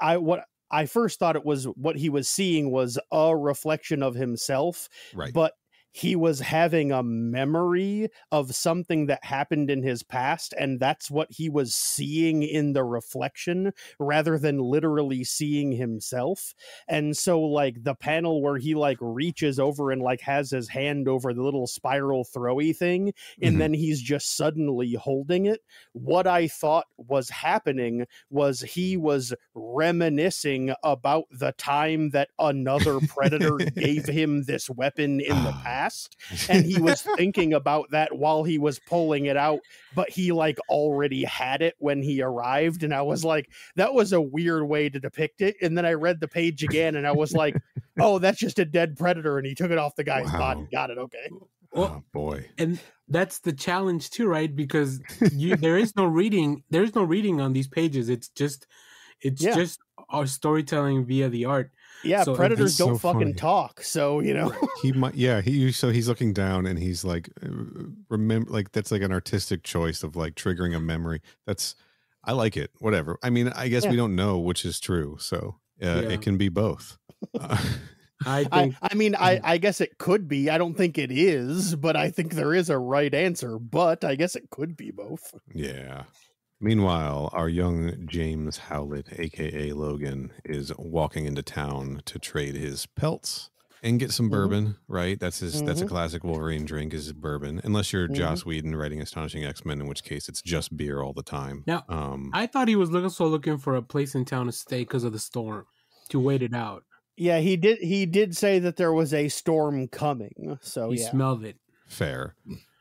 I first thought it was what he was seeing was a reflection of himself, Right. but he was having a memory of something that happened in his past, and that's what he was seeing in the reflection rather than literally seeing himself. And so like the panel where he like reaches over and like has his hand over the little spiral throwy thing, and then he's just suddenly holding it. What I thought was happening was he was reminiscing about the time that another predator gave him this weapon in the past. And he was thinking about that while he was pulling it out, but he like already had it when he arrived. And I was like, that was a weird way to depict it. And then I read the page again and I was like, oh, that's just a dead predator. And he took it off the guy's body. Got it. Okay. Oh boy. And that's the challenge too, right? Because there is no reading. There's no reading on these pages. It's just our storytelling via the art. Yeah, So predators it's don't so fucking funny. talk, so you know. He might, so he's looking down and he's like, remember, like that's like an artistic choice of like triggering a memory. I like it. Whatever. I mean, I guess we don't know which is true, so it can be both. I think. I guess it could be. I don't think it is, but I think there is a right answer. But I guess it could be both. Yeah. Meanwhile, our young James Howlett, aka Logan, is walking into town to trade his pelts and get some bourbon. Right? That's a classic Wolverine drink is bourbon. Unless you're Joss Whedon writing Astonishing X-Men, in which case it's just beer all the time. Now, I thought he was also looking for a place in town to stay because of the storm, to wait it out. Yeah, he did. He did say that there was a storm coming. So He smelled it. Fair.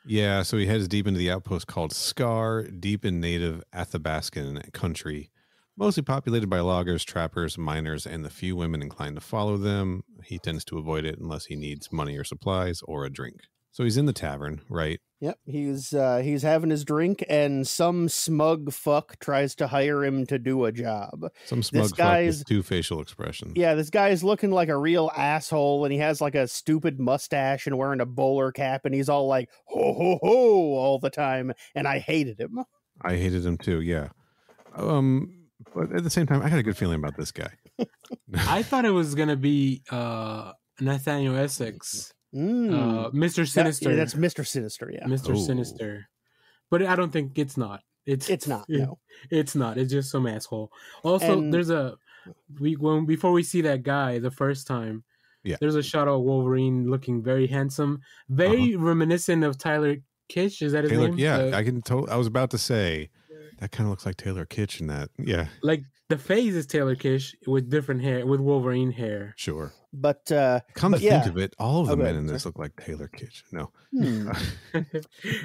Yeah, so he heads deep into the outpost called Scar, deep in native Athabascan country, mostly populated by loggers, trappers, miners, and the few women inclined to follow them. He tends to avoid it unless he needs money or supplies or a drink. So he's in the tavern, right? Yep, he's having his drink, and some smug fuck tries to hire him to do a job. Some smug fuck with two facial expressions. Yeah, this guy is looking like a real asshole, and he has like a stupid mustache and wearing a bowler cap, and he's all like ho ho ho all the time, and I hated him. I hated him too. Yeah, but at the same time, I had a good feeling about this guy. I thought it was gonna be Nathaniel Essex. Mr. Sinister. That's Mr. Sinister, yeah. Mr. Sinister. But I don't think it's not. It's not, no. It's not. It's just some asshole. Also, there's before we see that guy the first time, there's a shot of Wolverine looking very handsome, very reminiscent of Tyler Kitsch. Is that his name? Yeah, I was about to say that kind of looks like Taylor Kitsch in that. Yeah. Like the face is Taylor Kitsch with different hair, with Wolverine hair. Sure. But come to think of it, all of the men in this look like Taylor Kitsch. No.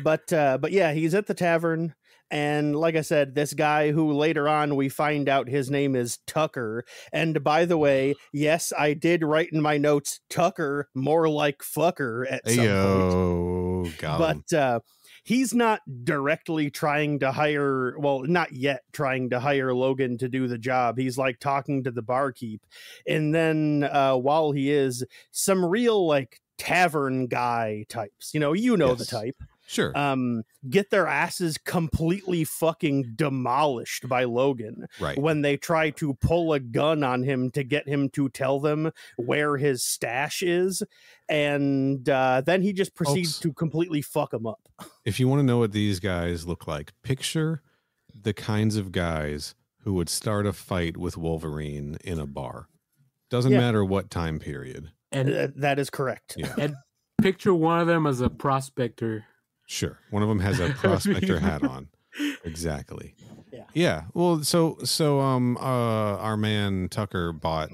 But yeah, he's at the tavern, and like I said, this guy who later on we find out his name is Tucker. And by the way, yes, I did write in my notes Tucker, more like fucker at some point. But he's not directly trying to hire, well, not yet trying to hire Logan to do the job. He's like talking to the barkeep. And then while he is, some real like tavern guy types, you know the type. Sure. Get their asses completely fucking demolished by Logan Right. when they try to pull a gun on him to get him to tell them where his stash is. And then he just proceeds to completely fuck them up. If you want to know what these guys look like, picture the kinds of guys who would start a fight with Wolverine in a bar. Doesn't matter what time period. And that is correct. Yeah. And picture one of them as a prospector. Sure. One of them has a prospector hat on. Exactly. Yeah. Yeah. Well, so our man Tucker bought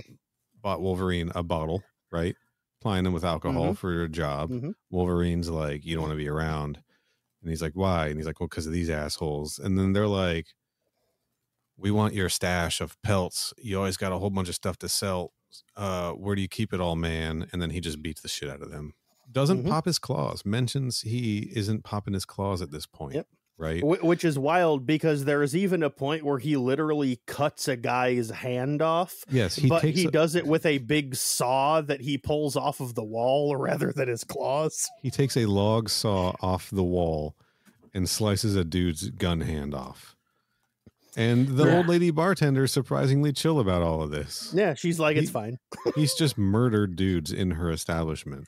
Wolverine a bottle, right? Applying him with alcohol for a job. Wolverine's like, you don't want to be around. And he's like, why? And he's like, well, because of these assholes. And then they're like, we want your stash of pelts. You always got a whole bunch of stuff to sell. Where do you keep it all, man? And then he just beats the shit out of them. Doesn't pop his claws. Mentions he isn't popping his claws at this point. Yep. Right. Which is wild because there is even a point where he literally cuts a guy's hand off. Yes. He does it with a big saw that he pulls off of the wall rather than his claws. He takes a log saw off the wall and slices a dude's gun hand off. And the old lady bartender is surprisingly chill about all of this. Yeah, she's like, it's fine. He's just murdered dudes in her establishment.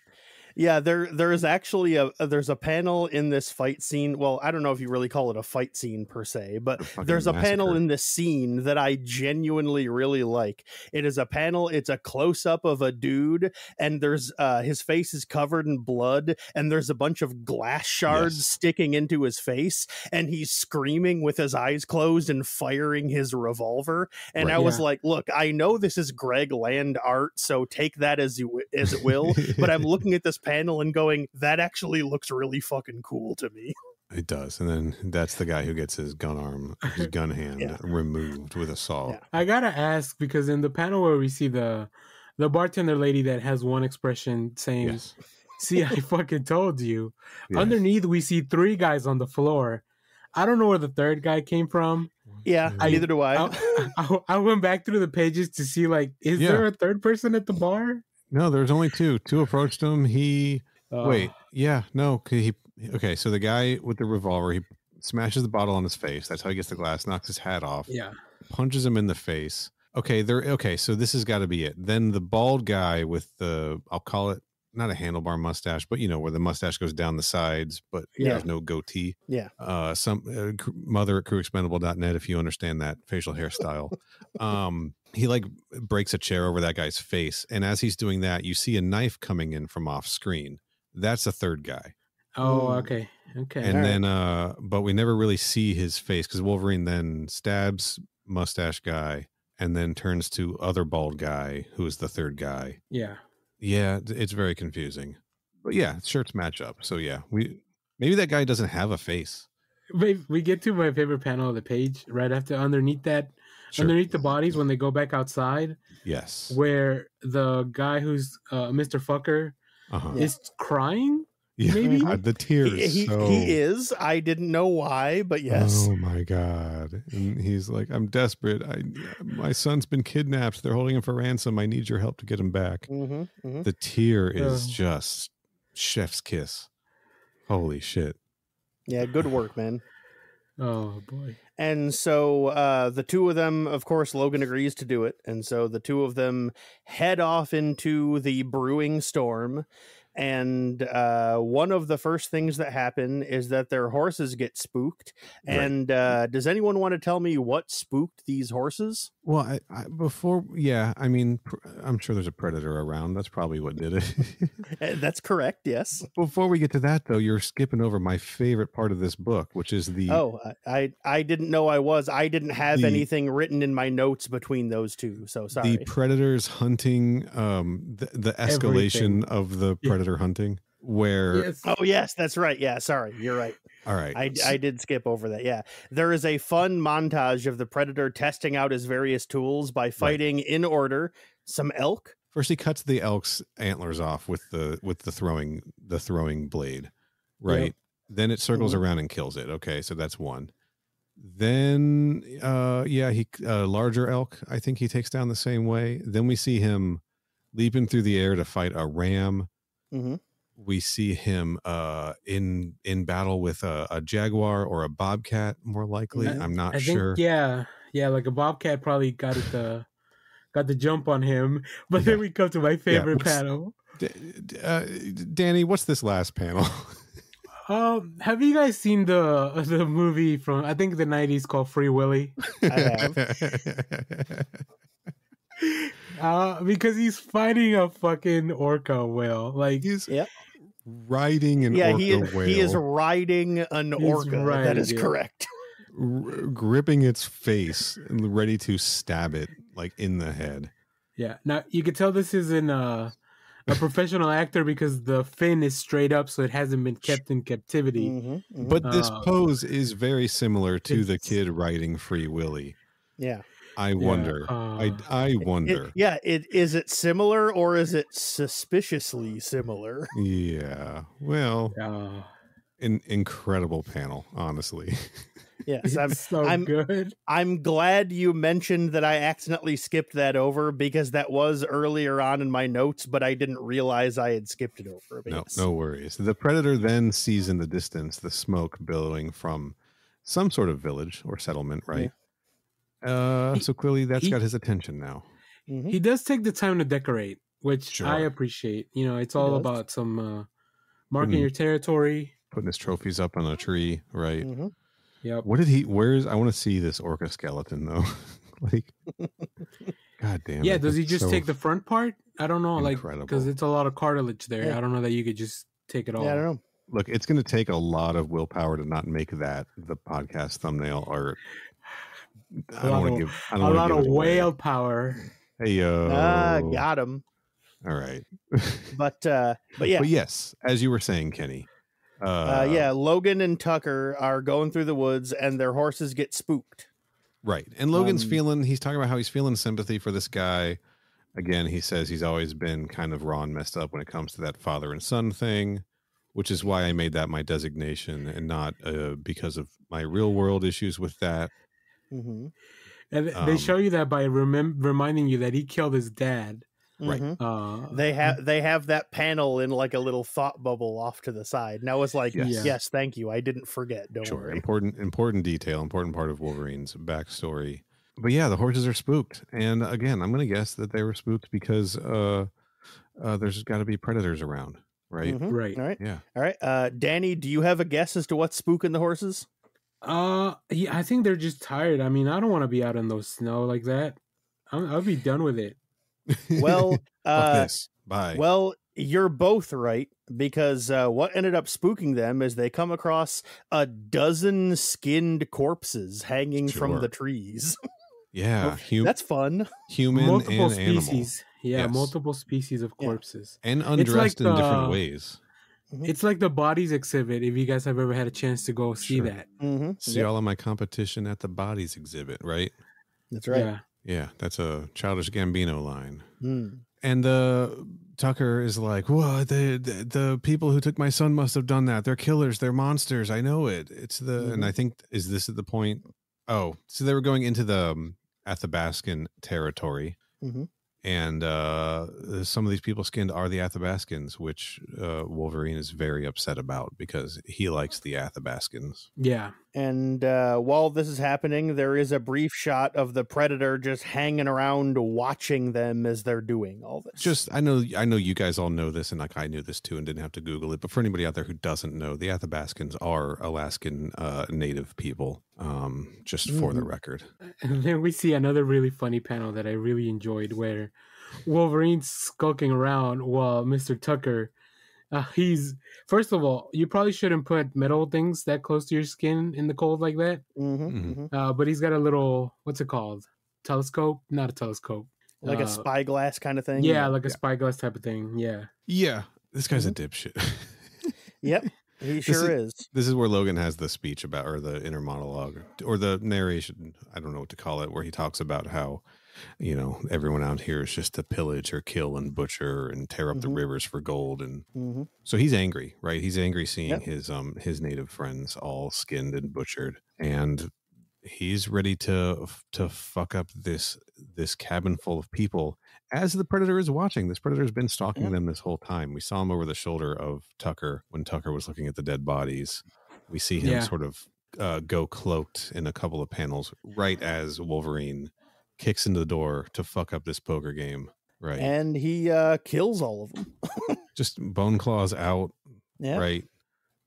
Yeah, there is actually there's a panel in this fight scene. Well, I don't know if you really call it a fight scene per se, but there's a panel in this scene that I genuinely really like. It is a panel, it's a close-up of a dude, and there's his face is covered in blood, and there's a bunch of glass shards sticking into his face, and he's screaming with his eyes closed and firing his revolver. And I was like, look, I know this is Greg Land art, so take that as it will, but I'm looking at this panel and going, that actually looks really fucking cool to me. It does. And then that's the guy who gets his gun hand removed with a saw. Yeah. I gotta ask, because in the panel where we see the bartender lady that has one expression saying, see, I fucking told you. Yeah. Underneath we see 3 guys on the floor. I don't know where the third guy came from. Yeah, neither do I. I went back through the pages to see, like, is there a third person at the bar? No, there's only 2. 2 approached him. So the guy with the revolver, he smashes the bottle on his face. That's how he gets the glass, knocks his hat off. Yeah. Punches him in the face. So this has got to be it. Then the bald guy with I'll call it not a handlebar mustache, but where the mustache goes down the sides, but there's no goatee. Yeah. Some mother at crewexpendable.net if you understand that facial hairstyle. He like breaks a chair over that guy's face, and as he's doing that, you see a knife coming in from off screen. That's the third guy. Oh, okay. And then but we never really see his face because Wolverine then stabs mustache guy and then turns to other bald guy who is the third guy. Yeah, it's very confusing. But yeah, shirts match up. So yeah, maybe that guy doesn't have a face. We get to my favorite panel of the page right after underneath the bodies when they go back outside. Yes. Where the guy who's Mr. Fucker is crying. Yeah, maybe the tears. He is. I didn't know why, but yes. Oh my god! And he's like, "I'm desperate. My son's been kidnapped. They're holding him for ransom. I need your help to get him back." The tear is just chef's kiss. Holy shit! Yeah, good work, man. Oh boy. And so the 2 of them, of course, Logan agrees to do it, and so the 2 of them head off into the brewing storm. And one of the first things that happen is that their horses get spooked. Right. And does anyone want to tell me what spooked these horses? Well, I'm sure there's a predator around. That's probably what did it. That's correct, yes. Before we get to that, though, you're skipping over my favorite part of this book, which is the... Oh, I didn't know I was. I didn't have anything written in my notes between those 2, so sorry. The predators hunting, the escalation of the predator hunting, where... Yes. Oh, yes, that's right. Yeah, sorry, you're right. All right. I did skip over that. Yeah. There is a fun montage of the Predator testing out his various tools by fighting in order some elk. First he cuts the elk's antlers off with the throwing blade. Right. Yep. Then it circles around and kills it. Okay, so that's one. Then larger elk, I think he takes down the same way. Then we see him leaping through the air to fight a ram. we see him in battle with a jaguar or a bobcat, more likely. I'm not sure. Think, yeah, like a bobcat probably got the jump on him. But then we come to my favorite panel. Danny, what's this last panel? Have you guys seen the movie from I think the 90s called Free Willy? I have. Because he's fighting a fucking orca whale. Like he's riding an orca whale. He is riding an orca. That is correct. Gripping its face and ready to stab it like in the head. Yeah. Now you can tell this isn't a professional actor because the fin is straight up, so it hasn't been kept in captivity. But this pose is very similar to the kid riding Free Willy. Yeah. I wonder. I wonder. Is it similar or is it suspiciously similar? Yeah. Well, an incredible panel, honestly. Yes, I'm good. I'm glad you mentioned that I accidentally skipped that over because that was earlier on in my notes, but I didn't realize I had skipped it over. No worries. The predator then sees in the distance the smoke billowing from some sort of village or settlement, right? Yeah. So clearly that's got his attention now. He does take the time to decorate, which I appreciate. You know, it's all about some marking your territory. Putting his trophies up on a tree, right? Yep. What did I want to see this orca skeleton though. Like, God damn it. Yeah, does he just take the front part? I don't know, incredible. Like, because it's a lot of cartilage there. Yeah. I don't know that you could just take it all. Yeah, I don't know. Look, it's going to take a lot of willpower to not make that the podcast thumbnail art. A lot of whale power. Hey yo, got him. All right, but yeah. But yes, as you were saying, Kenny. Logan and Tucker are going through the woods, and their horses get spooked. Right, and Logan's he's talking about how he's feeling sympathy for this guy. Again, he says he's always been kind of raw and messed up when it comes to that father and son thing, which is why I made that my designation and not because of my real world issues with that. Mm-hmm. And they show you that by reminding you that he killed his dad. Right. They have that panel in like a little thought bubble off to the side. Now it's like, yes, thank you. I didn't forget. Don't worry. Important detail, important part of Wolverine's backstory. But yeah, the horses are spooked. And again, I'm going to guess that they were spooked because there's got to be predators around. Right. Right. All right. Yeah. All right. Danny, do you have a guess as to what's spooking the horses? Yeah, I think they're just tired. I mean, I don't want to be out in those snow like that. I'll be done with it. Well, this. Bye. Well, you're both right because what ended up spooking them is they come across a dozen skinned corpses hanging from the trees. Yeah, that's fun. Human multiple and species. animal. Yeah, multiple species of corpses and undressed in different ways. It's like the bodies exhibit. If you guys have ever had a chance to go see that, see all of my competition at the bodies exhibit, right? That's right. Yeah, that's a Childish Gambino line. Mm. And Tucker is like, "Whoa, the people who took my son must have done that. They're killers. They're monsters. I know it. It's the." And I think is this at the point? Oh, so they were going into the Athabascan territory. And some of these people skinned are the Athabascans, which Wolverine is very upset about because he likes the Athabascans. Yeah. And while this is happening, there is a brief shot of the Predator just hanging around watching them as they're doing all this. Just, I know you guys all know this, and like I knew this too and didn't have to Google it. But for anybody out there who doesn't know, the Athabascans are Alaskan native people, just for the record. And then we see another really funny panel that I really enjoyed where Wolverine's skulking around while Mr. Tucker, he's, first of all, you probably shouldn't put metal things that close to your skin in the cold like that. But he's got a little, what's it called? Telescope? Not a telescope. Like a spyglass kind of thing? Yeah, like a spyglass type of thing. Yeah. Yeah. This guy's a dipshit. Yep. He sure is. This is where Logan has the speech about, or the inner monologue, or the narration, I don't know what to call it, where he talks about how, you know, everyone out here is just to pillage or kill and butcher and tear up the rivers for gold. And so he's angry, right? He's angry seeing his native friends all skinned and butchered. And he's ready to fuck up this cabin full of people. as the predator is watching. This predator has been stalking them this whole time. We saw him over the shoulder of Tucker when Tucker was looking at the dead bodies. We see him sort of go cloaked in a couple of panels right as Wolverine kicks into the door to fuck up this poker game. Right. And he kills all of them. Just bone claws out. Yeah. Right.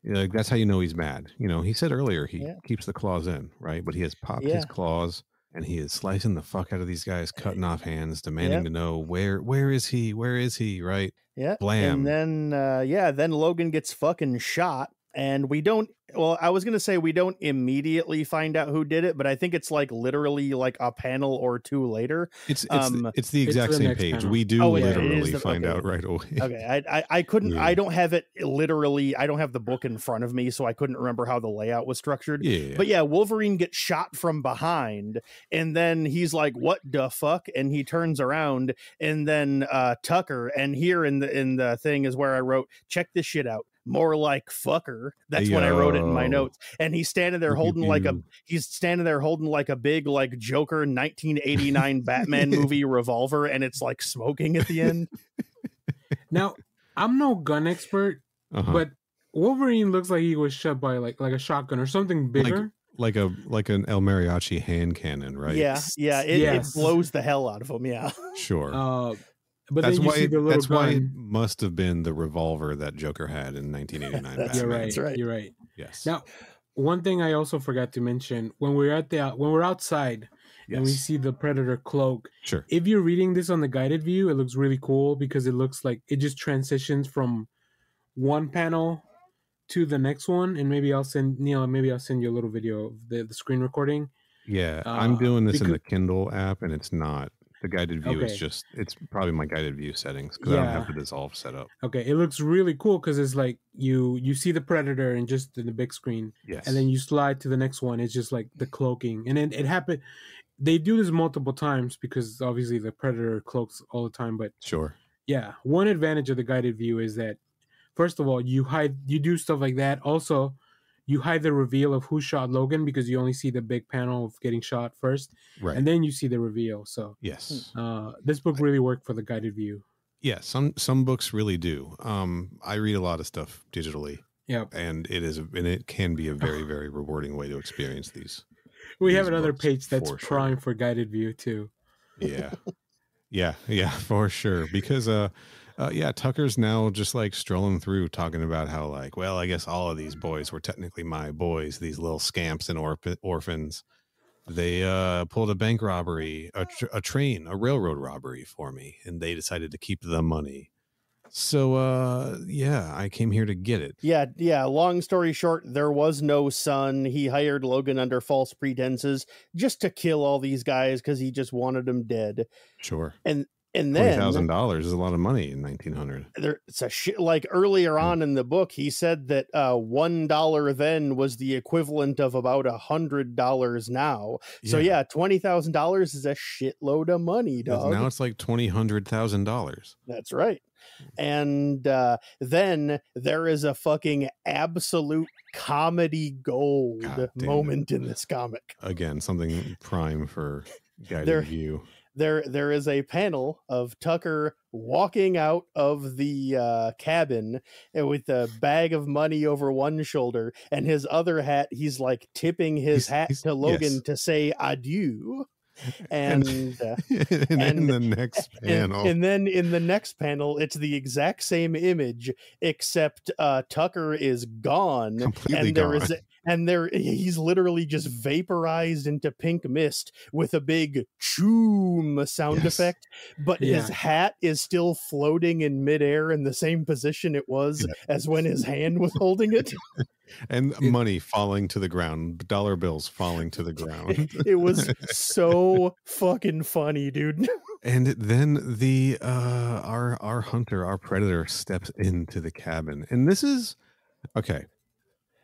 Like, that's how you know he's mad. You know, he said earlier he keeps the claws in, right? But he has popped his claws and he is slicing the fuck out of these guys, cutting off hands, demanding to know where is he? Where is he? Right. Yeah. Blam. And then then Logan gets fucking shot. And we don't, well, I was going to say we don't immediately find out who did it, but I think it's like literally like a panel or two later. It's the exact same page. Panel. We do literally find out right away. Okay. I couldn't, I don't have it literally, I don't have the book in front of me, so I couldn't remember how the layout was structured. Yeah. But yeah, Wolverine gets shot from behind and then he's like, what the fuck? And he turns around and then Tucker, and here in the thing is where I wrote, check this shit out. More like fucker. That's when I wrote it in my notes. And he's standing there holding like a big like Joker 1989 Batman movie revolver, and it's like smoking at the end. Now, I'm no gun expert, but Wolverine looks like he was shot by like a shotgun or something bigger. Like an El Mariachi hand cannon, right? Yeah. It blows the hell out of him. Yeah. Sure. But that's why it must have been the revolver that Joker had in 1989. You're right. Yes. Now, one thing I also forgot to mention, when we're outside and we see the Predator cloak. Sure. If you're reading this on the guided view, it looks really cool because it looks like it just transitions from one panel to the next one. And maybe I'll send you a little video of the screen recording. Yeah, I'm doing this in the Kindle app, and it's not. The guided view is it's probably my guided view settings because I don't have the dissolve set up. Okay, it looks really cool because it's like you see the Predator and just in the big screen. Yes. And then you slide to the next one. It's just like the cloaking. And then it happened. They do this multiple times because obviously the Predator cloaks all the time. But sure. Yeah. One advantage of the guided view is that, first of all, you do stuff like that. Also, you hide the reveal of who shot Logan because you only see the big panel of getting shot first. Right. And then you see the reveal. So yes, this book really worked for the guided view. Yeah, some books really do. I read a lot of stuff digitally. Yep. And it can be a very, very rewarding way to experience these. We have another page that's prime for guided view too. Yeah. Yeah, for sure. Because Tucker's now just like strolling through talking about how like, well, I guess all of these boys were technically my boys, these little scamps and orphans. They pulled a bank robbery, a railroad robbery for me, and they decided to keep the money. So, I came here to get it. Yeah. Long story short, there was no son. He hired Logan under false pretenses just to kill all these guys because he just wanted them dead. Sure. And then $20,000 is a lot of money in 1900. It's a shit. Like earlier on in the book, he said that $1 then was the equivalent of about $100 now. Yeah. So $20,000 is a shitload of money, dog. Now it's like $100,000. That's right. And then there is a fucking absolute comedy gold moment in this comic. Again, something prime for guided view. There is a panel of Tucker walking out of the cabin with a bag of money over one shoulder, and his other hat, he's like tipping his hat to Logan to say adieu. And in the next panel, and then in the next panel, it's the exact same image, except Tucker is gone, completely gone. He's literally just vaporized into pink mist with a big choom sound effect, but his hat is still floating in midair in the same position it was as when his hand was holding it. And money falling to the ground, dollar bills falling to the ground. It was so fucking funny, dude. And then the our hunter, our predator, steps into the cabin, and this is okay.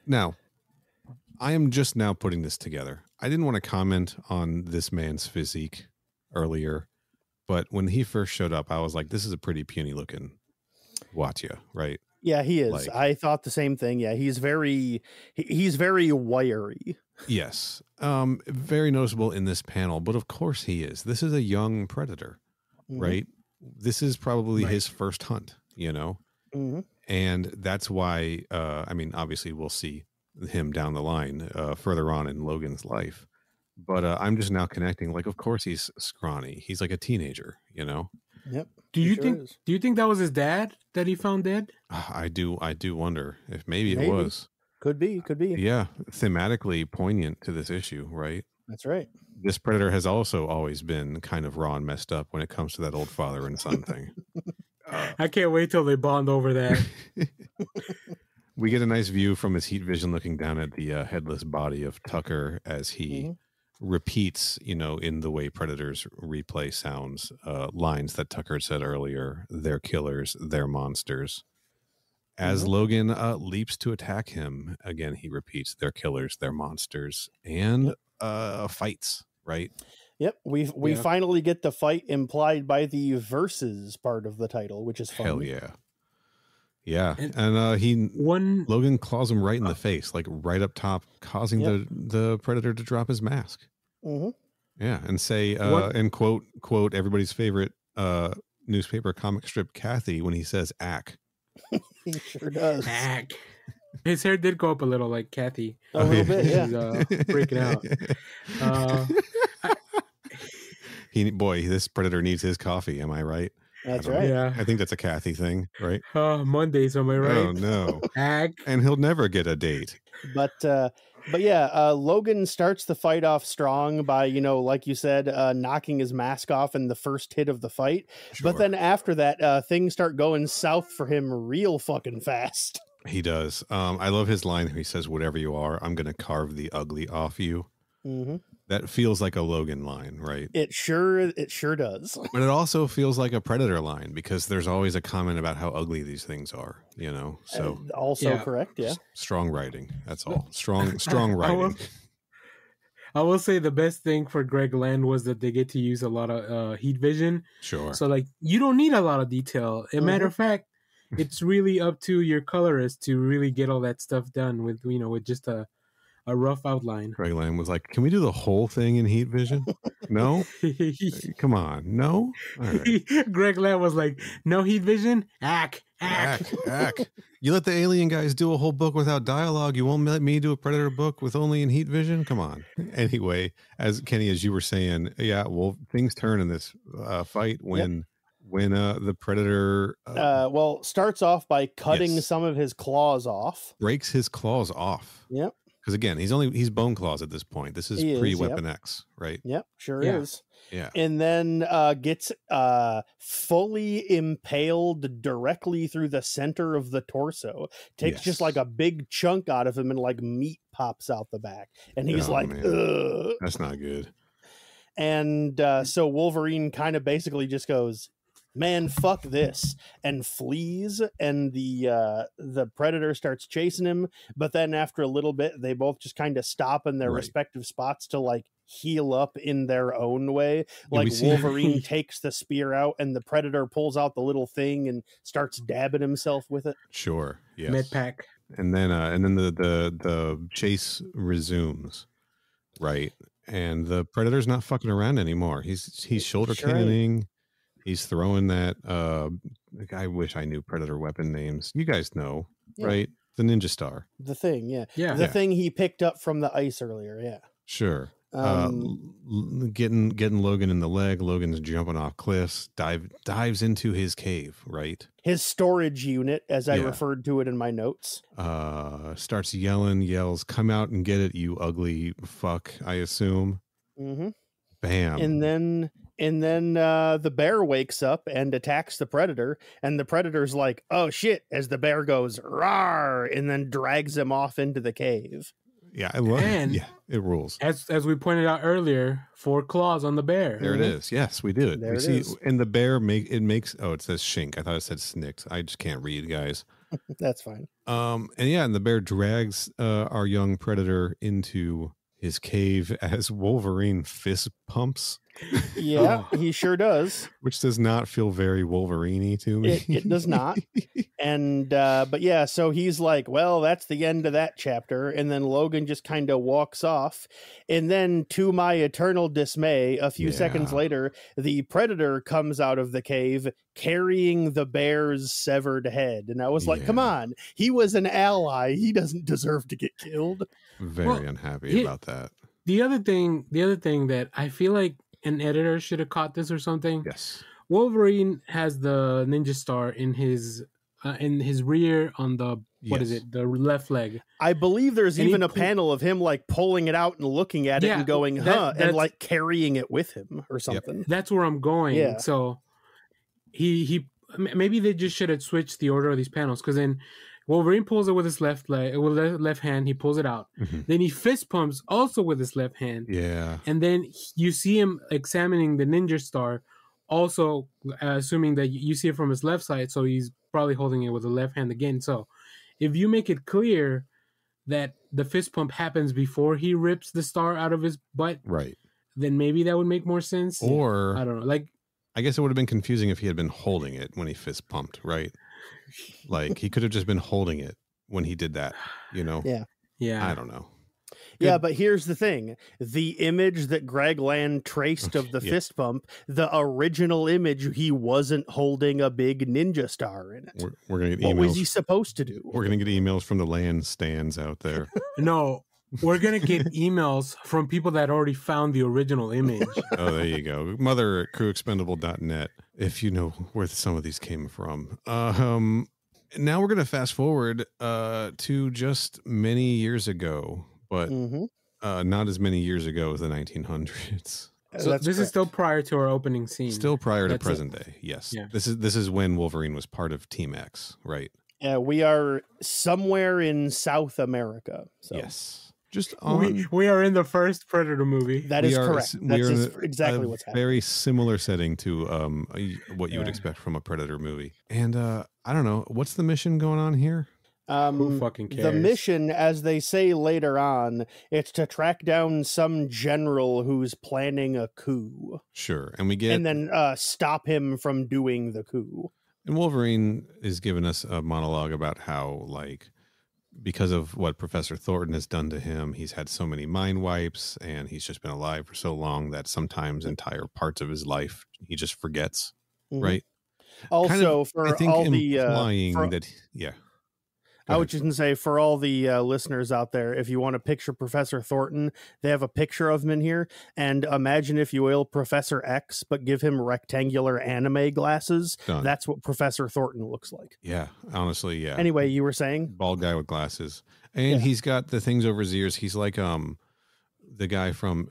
Now, I am just now putting this together. I didn't want to comment on this man's physique earlier, but when he first showed up, I was like, "This is a pretty puny looking Watya, right?" Yeah, he is. I thought the same thing. Yeah, he's very wiry. Yes. Very noticeable in this panel, but of course he is. This is a young predator, right? this is probably his first hunt, you know? Mm-hmm. And that's why, I mean, obviously we'll see him down the line further on in Logan's life. But I'm just now connecting, like, of course he's scrawny. He's like a teenager, you know? Yep. Do you think that was his dad that he found dead? I do wonder if maybe it was. Could be. Yeah, thematically poignant to this issue, right? That's right. This predator has also always been kind of raw and messed up when it comes to that old father and son thing. I can't wait till they bond over that. We get a nice view from his heat vision looking down at the headless body of Tucker as he repeats, you know, in the way predators replay sounds, lines that Tucker said earlier: they're killers, they're monsters. As Logan leaps to attack him, again, he repeats, they're killers, they're monsters, and fights, right? Yep, we finally get the fight implied by the versus part of the title, which is fun. Hell yeah. Yeah, and Logan claws him right in the face, like right up top, causing the predator to drop his mask. Mm-hmm. Yeah, and say and quote everybody's favorite newspaper comic strip Kathy when he says "ack." He sure does. Ack. His hair did go up a little, like Kathy. A little bit, yeah. He's freaking out. This predator needs his coffee. Am I right? That's right. Yeah. I think that's a Kathy thing, right? Mondays, am I right? Oh no. Ack. And he'll never get a date. But yeah, Logan starts the fight off strong by, you know, like you said, knocking his mask off in the first hit of the fight. Sure. But then after that, things start going south for him real fucking fast. He does. I love his line. He says, "Whatever you are, I'm going to carve the ugly off you." Mm-hmm. That feels like a Logan line, right? It sure does. But it also feels like a Predator line because there's always a comment about how ugly these things are, you know? So also correct, yeah. Strong writing. That's all. Strong writing. I will say the best thing for Greg Land was that they get to use a lot of heat vision. Sure. So like you don't need a lot of detail. As a matter of fact, it's really up to your colorist to really get all that stuff done with, you know, with just a rough outline. Greg Land was like, "Can we do the whole thing in heat vision?" No? Come on. No? All right. Greg Land was like, "No heat vision? Ack. You let the alien guys do a whole book without dialogue. You won't let me do a Predator book with only in heat vision? Come on." Anyway, as Kenny, as you were saying, yeah, well, things turn in this fight when the Predator starts off by cutting some of his claws off. Breaks his claws off. Yep. Because again, he's Bone Claws at this point. This is pre-Weapon X, right? Yep, sure is. Yeah. And then gets fully impaled directly through the center of the torso. Takes just like a big chunk out of him and like meat pops out the back. And he's ugh. That's not good. And so Wolverine kind of basically just goes, "Man, fuck this," and flees, and the Predator starts chasing him. But then after a little bit, they both just kind of stop in their respective spots to like heal up in their own way. Like Wolverine takes the spear out, and the Predator pulls out the little thing and starts dabbing himself with it. Sure, yes. Med pack. And then the chase resumes, right? And the Predator's not fucking around anymore. He's shoulder cannoning. He's throwing that. I wish I knew Predator weapon names. You guys know, right? The Ninja Star. The thing, the thing he picked up from the ice earlier. Yeah, sure. Getting Logan in the leg. Logan's jumping off cliffs. Dives into his cave. Right. His storage unit, as I referred to it in my notes. Starts yells, "Come out and get it, you ugly fuck!" I assume. Mm-hmm. Bam. And then the bear wakes up and attacks the Predator, and the Predator's like, "Oh shit," as the bear goes "rawr," and then drags him off into the cave. Yeah, I love it. Yeah, it rules. As we pointed out earlier, 4 claws on the bear. There it is. Yes, we did. There we it see, is. and the bear makes. Oh, it says shink. I thought it said snicked. I just can't read, guys. That's fine. And the bear drags our young Predator into his cave as Wolverine fist pumps Yeah, he sure does. Which does not feel very Wolverine-y to me. It does not. And but yeah, so he's like, well, that's the end of that chapter. And then Logan just kind of walks off. And then, to my eternal dismay, a few seconds later, the Predator comes out of the cave carrying the bear's severed head. And I was like, come on, he was an ally. He doesn't deserve to get killed. Very unhappy about that. The other thing that I feel like an editor should have caught this or something. Yes. Wolverine has the ninja star in his rear on the the left leg. I believe there's even a panel of him like pulling it out and looking at it and going, and like carrying it with him or something. Yep. That's where I'm going. Yeah. So he maybe they just should have switched the order of these panels, because then Wolverine pulls it with his left leg, with left hand. He pulls it out. Mm-hmm. Then he fist pumps also with his left hand. Yeah. And then you see him examining the ninja star, also assuming that you see it from his left side. So he's probably holding it with the left hand again. So if you make it clear that the fist pump happens before he rips the star out of his butt, right, then maybe that would make more sense. Or I don't know. Like, I guess it would have been confusing if he had been holding it when he fist pumped, right? Like, he could have just been holding it when he did that, you know? Yeah. I don't know. Good. Yeah, but here's the thing. The image that Greg Land traced of the fist pump, the original image, he wasn't holding a big ninja star in it. We're going to get emails. What was he supposed to do? We're going to get emails from the Land stands out there. No, we're going to get emails from people that already found the original image. Oh, there you go. Mother at crewexpendable.net, if you know where some of these came from. Now we're going to fast forward to just many years ago, but not as many years ago as the 1900s. So this is still prior to our opening scene. Still prior to present day, yes. Yeah. This is when Wolverine was part of Team X, right? Yeah, we are somewhere in South America. So. Yes. Just on, we are in the first Predator movie. That is correct. That's exactly what's happening. Very similar setting to what you would expect from a Predator movie. And I don't know, what's the mission going on here? Who fucking cares? The mission, as they say later on, it's to track down some general who's planning a coup. Sure, and then stop him from doing the coup. And Wolverine is giving us a monologue about how, like, because of what Professor Thornton has done to him, he's had so many mind wipes, and he's just been alive for so long that sometimes entire parts of his life he just forgets, right? Also, I was just going to say, for all the listeners out there, if you want to picture Professor Thornton, they have a picture of him in here. And imagine, if you will, Professor X, but give him rectangular anime glasses. Done. That's what Professor Thornton looks like. Yeah, honestly, yeah. Anyway, you were saying? Bald guy with glasses. And he's got the things over his ears. He's like the guy from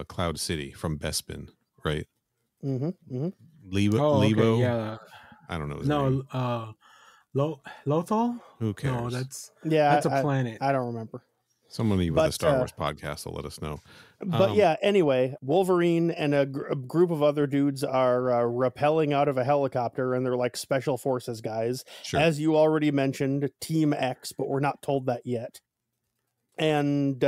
Cloud City, from Bespin, right? Mm-hmm. Lebo? Okay, yeah. I don't know his name. Lothal? Who cares? No, that's a planet. I don't remember. Somebody with a Star Wars podcast will let us know. But anyway, Wolverine and a group of other dudes are rappelling out of a helicopter, and they're like special forces guys. Sure. As you already mentioned, Team X, but we're not told that yet. And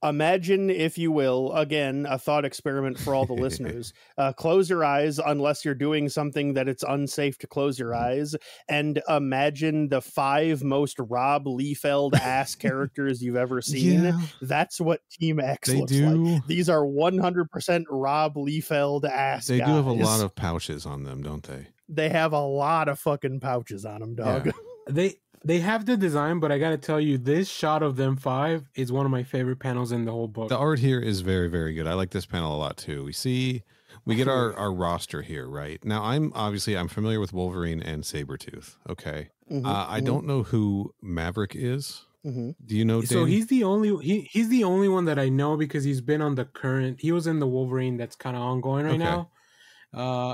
imagine, if you will, again, a thought experiment for all the listeners. Close your eyes unless you're doing something that it's unsafe to close your eyes, and imagine the 5 most Rob Liefeld ass characters you've ever seen. Yeah. That's what Team X looks like. These are 100% Rob Liefeld ass They guys. do have a lot of pouches on them, don't they? They have a lot of fucking pouches on them, dog. Yeah. They have the design, but I got to tell you, this shot of them 5 is one of my favorite panels in the whole book. The art here is very, very good. I like this panel a lot too. We get our roster here, right? Now, I'm familiar with Wolverine and Sabretooth. Okay. I don't know who Maverick is. Do you know, Dan? So he's the only one that I know, because he's been on the current. He was in the Wolverine that's kind of ongoing right now.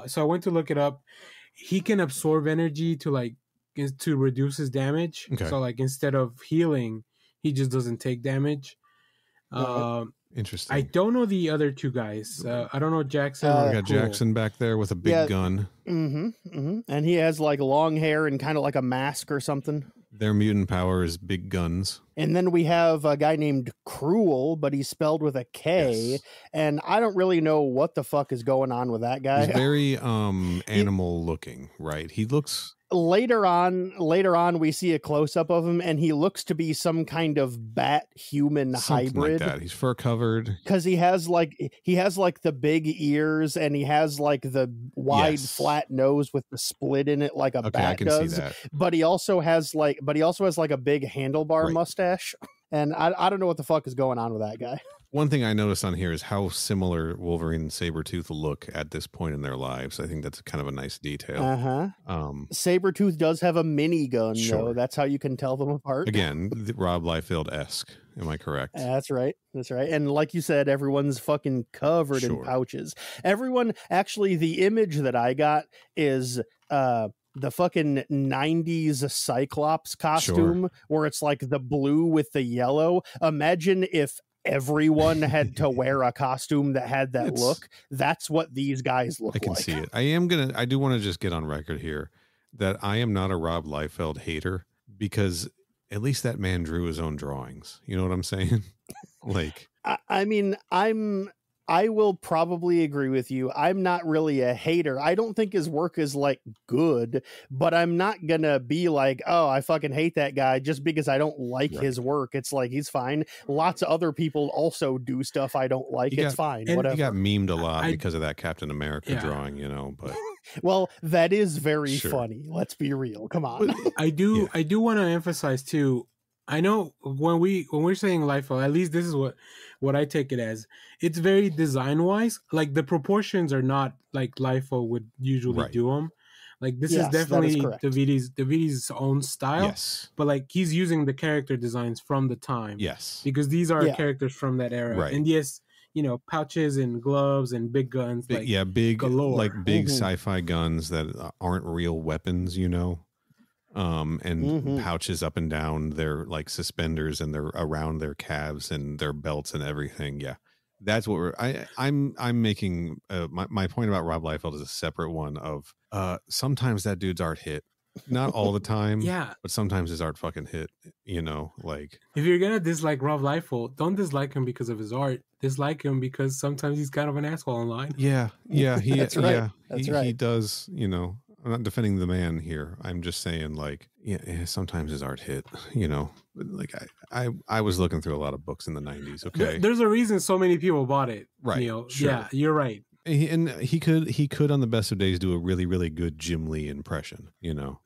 So I went to look it up. He can absorb energy to reduce his damage. Okay. So like, instead of healing, he just doesn't take damage. Interesting. I don't know the other 2 guys. I don't know Jackson. We got Jackson back there with a big gun. And he has like long hair and kind of like a mask or something. Their mutant power is big guns. And then we have a guy named Cruel, but he's spelled with a K. Yes. And I don't really know what the fuck is going on with that guy. He's very animal looking, right? He looks... Later on, we see a close-up of him, and he looks to be some kind of bat-human hybrid. Like that. He's fur covered. Because he has like the big ears, and he has like the wide, flat nose with the split in it, like a bat I can does. see that. But he also has like a big handlebar mustache, and I don't know what the fuck is going on with that guy. One thing I noticed on here is how similar Wolverine and Sabretooth look at this point in their lives. I think that's kind of a nice detail. Sabretooth does have a minigun, though. That's how you can tell them apart. Again, the Rob Liefeld-esque. Am I correct? That's right. And like you said, everyone's fucking covered in pouches. Everyone, actually, the image that I got is... the fucking 90s Cyclops costume where it's like the blue with the yellow. Imagine if everyone had to wear a costume that had that look. That's what these guys look like. I can see it. I do want to just get on record here that I am not a Rob Liefeld hater, because at least that man drew his own drawings. You know what I'm saying? Like, I will probably agree with you. I'm not really a hater. I don't think his work is like good, but I'm not gonna be like, oh, I fucking hate that guy just because I don't like his work. It's like, he's fine. Lots of other people also do stuff I don't like. It's fine. Whatever. He got memed a lot because of that Captain America drawing, you know, but well, that is very funny. Let's be real. Come on. I do want to emphasize too. I know when we're saying Liefeld, at least this is what I take it as. It's very design wise. Like the proportions are not like Liefeld would usually do them. Like this is definitely Davidi's own style. Yes. But like he's using the character designs from the time. Yes. Because these are characters from that era. Right. And yes, you know, pouches and gloves and big guns. Big galore. Like big sci-fi guns that aren't real weapons, you know. And pouches up and down their like suspenders and they're around their calves and their belts and everything. Yeah, that's what I'm making. My point about Rob Liefeld is a separate one of sometimes that dude's art hit, not all the time. But sometimes his art fucking hit. You know, like if you're gonna dislike Rob Liefeld, don't dislike him because of his art. Dislike him because sometimes he's kind of an asshole online. Yeah. That's right. He does. You know. I'm not defending the man here. I'm just saying, like, sometimes his art hit, you know. Like, I was looking through a lot of books in the 90s, okay? There's a reason so many people bought it, right? Neil. Sure. Yeah, you're right. And he could on the best of days do a really, really good Jim Lee impression, you know.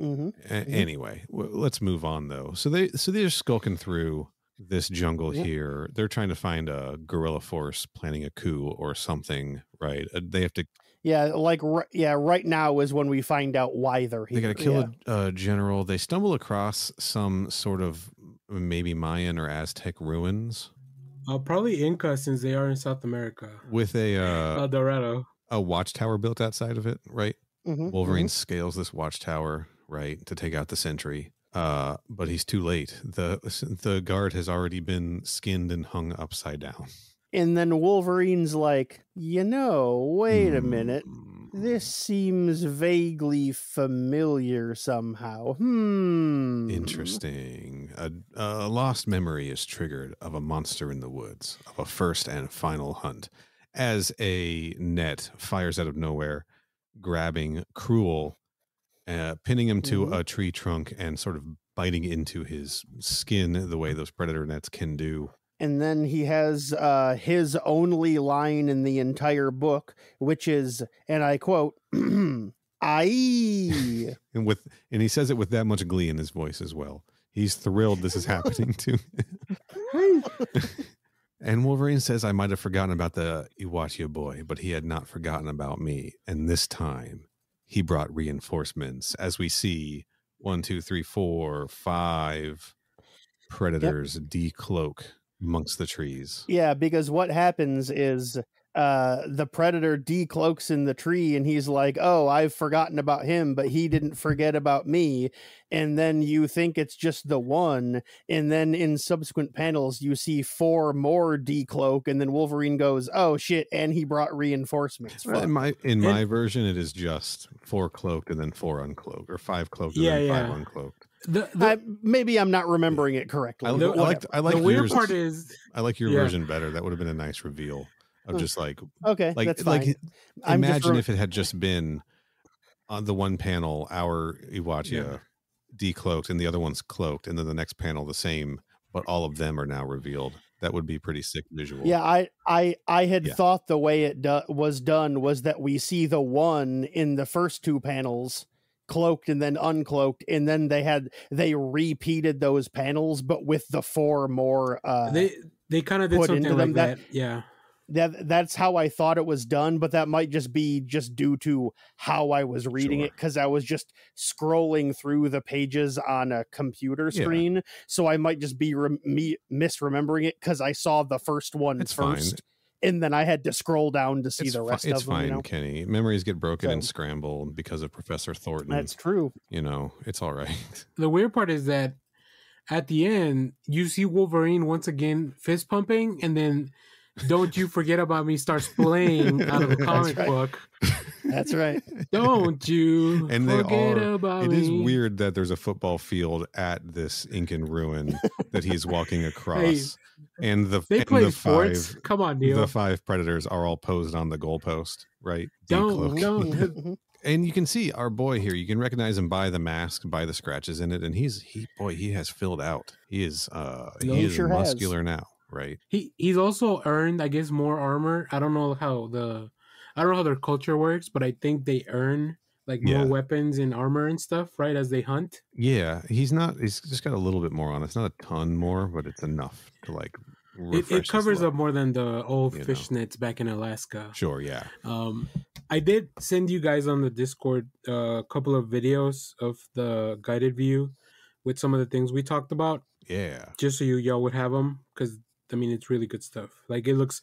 Anyway, let's move on though. So they're skulking through this jungle here. They're trying to find a guerrilla force planning a coup or something, right? They have to. Right now is when we find out why they're here. They got to kill a general. They stumble across some sort of maybe Mayan or Aztec ruins. Probably Inca, since they are in South America. With El Dorado. A watchtower built outside of it, right? Wolverine scales this watchtower, right, to take out the sentry. But he's too late. The guard has already been skinned and hung upside down. And then Wolverine's like, wait a minute. This seems vaguely familiar somehow. Interesting. A lost memory is triggered of a monster in the woods, of a first and final hunt. As a net fires out of nowhere, grabbing Cruel, pinning him to a tree trunk and sort of biting into his skin the way those predator nets can do. And then he has his only line in the entire book, which is, and I quote, "Aye." And he says it with that much glee in his voice as well. He's thrilled this is happening to him. And Wolverine says, "I might have forgotten about the Iwatya boy, but he had not forgotten about me. And this time he brought reinforcements." As we see 1, 2, 3, 4, 5 predators decloak amongst the trees. Yeah, because what happens is the predator decloaks in the tree and he's like, oh, I've forgotten about him, but he didn't forget about me. And then you think it's just the one. And then in subsequent panels, you see 4 more decloak. And then Wolverine goes, oh, shit. And he brought reinforcements. In my version, it is just 4 cloaked and then 4 uncloaked, or 5 cloaked and then 5 uncloaked. Maybe I'm not remembering it correctly. I like the weird part is I like your version better. That would have been a nice reveal of just like okay, that's fine. Imagine if it had just been on the one panel our Iwatia decloaked and the other one's cloaked, and then the next panel the same, but all of them are now revealed. That would be pretty sick visual. Yeah, I had thought the way it was done was that we see the one in the first two panels cloaked and then uncloaked, and then they repeated those panels, but with the 4 more. They kind of did something like that. That's how I thought it was done, but that might just be due to how I was reading it, because I was just scrolling through the pages on a computer screen, so I might just be misremembering it because I saw the first one first. Fine. And then I had to scroll down to see the rest of them. It's fine, Kenny. Memories get broken and scrambled because of Professor Thornton. That's true. It's all right. The weird part is that at the end, you see Wolverine once again fist pumping, and then Don't You Forget About Me starts playing out of a comic book. That's right. Don't you forget about me. It is weird that there's a football field at this Incan ruin that he's walking across. And they play sports. Come on, Neil. The 5 predators are all posed on the goalpost, right? Don't. And you can see our boy here. You can recognize him by the mask, by the scratches in it, and he has filled out. He is muscular now, right? He's also earned, I guess, more armor. I don't know how their culture works, but I think they earn more weapons and armor and stuff, right, as they hunt. Yeah, he's just got a little bit more on it. It's not a ton more, but it's enough to it covers up more than the old fishnets back in Alaska. Sure, yeah. I did send you guys on the Discord a couple of videos of the guided view with some of the things we talked about. Yeah. Just so y'all would have them, because it's really good stuff. It looks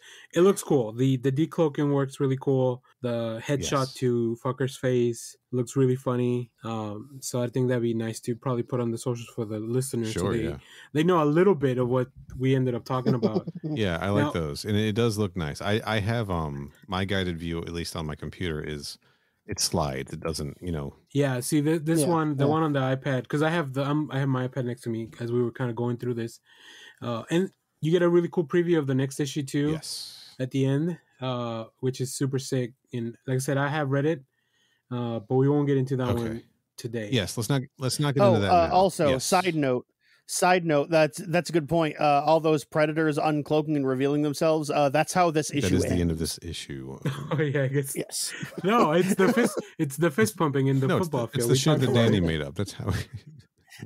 cool. The decloaking works really cool. The headshot to Fucker's face looks really funny. So I think that'd be nice to probably put on the socials for the listeners. Sure, so they know a little bit of what we ended up talking about. Yeah, I like those. And it does look nice. I have my guided view, at least on my computer, it slides. It doesn't, Yeah, see this one, the one on the iPad, because I have my iPad next to me as we were kind of going through this. And you get a really cool preview of the next issue too. Yes. At the end, which is super sick. And like I said, I have read it, but we won't get into that one today. Yes, let's not get into that now. Also, side note, that's a good point. All those predators uncloaking and revealing themselves. That's how this issue ends. That is the end of this issue. Oh yeah, I guess. Yes. No, it's the fist pumping in the football field. It's the shit that Danny made up. That's how.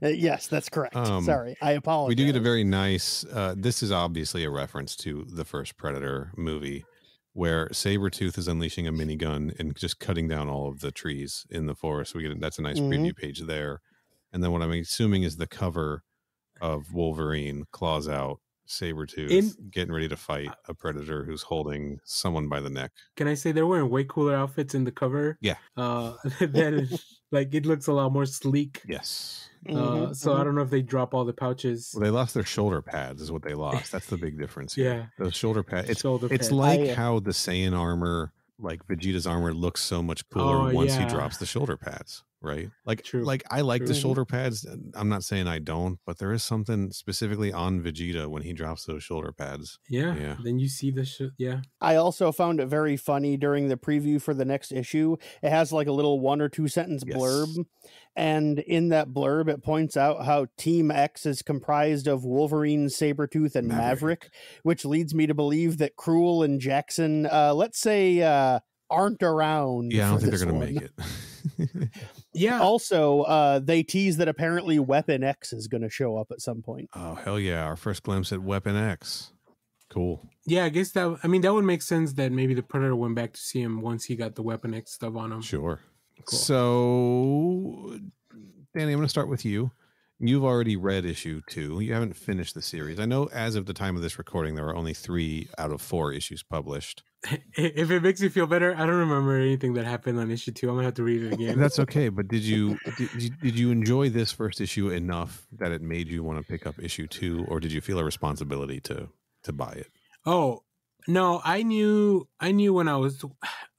Yes, that's correct. Sorry, I apologize. We do get a very nice. This is obviously a reference to the first Predator movie, where Sabretooth is unleashing a minigun and just cutting down all of the trees in the forest. That's a nice preview page there, and then what I'm assuming is the cover of Wolverine, claws out, Sabretooth getting ready to fight a Predator who's holding someone by the neck. Can I say they're wearing way cooler outfits in the cover? Yeah. It looks a lot more sleek. Yes. So I don't know if they drop all the pouches. Well, they lost their shoulder pads is what they lost. That's the big difference here. Yeah. Those shoulder pads. It's like how the Saiyan armor, like Vegeta's armor, looks so much cooler once he drops the shoulder pads, right? True. I like the shoulder pads. I'm not saying I don't, but there is something specifically on Vegeta when he drops those shoulder pads. Yeah. Then you see the shit. Yeah. I also found it very funny during the preview for the next issue. It has a little 1 or 2 sentence blurb. And in that blurb, it points out how Team X is comprised of Wolverine, Sabretooth, and Maverick, which leads me to believe that Cruel and Jackson, let's say, aren't around. Yeah, I don't think they're going to make it. Yeah. Also, they tease that apparently Weapon X is going to show up at some point. Oh, hell yeah. Our first glimpse at Weapon X. Cool. Yeah, I guess that would make sense that maybe the Predator went back to see him once he got the Weapon X stuff on him. Sure. Cool. So, Danny, I'm going to start with you. You've already read issue 2. You haven't finished the series. I know as of the time of this recording, there are only 3 out of 4 issues published. If it makes you feel better, I don't remember anything that happened on issue 2. I'm going to have to read it again. That's okay. But did you enjoy this first issue enough that it made you want to pick up issue 2, or did you feel a responsibility to buy it? Oh, no, I knew when I was,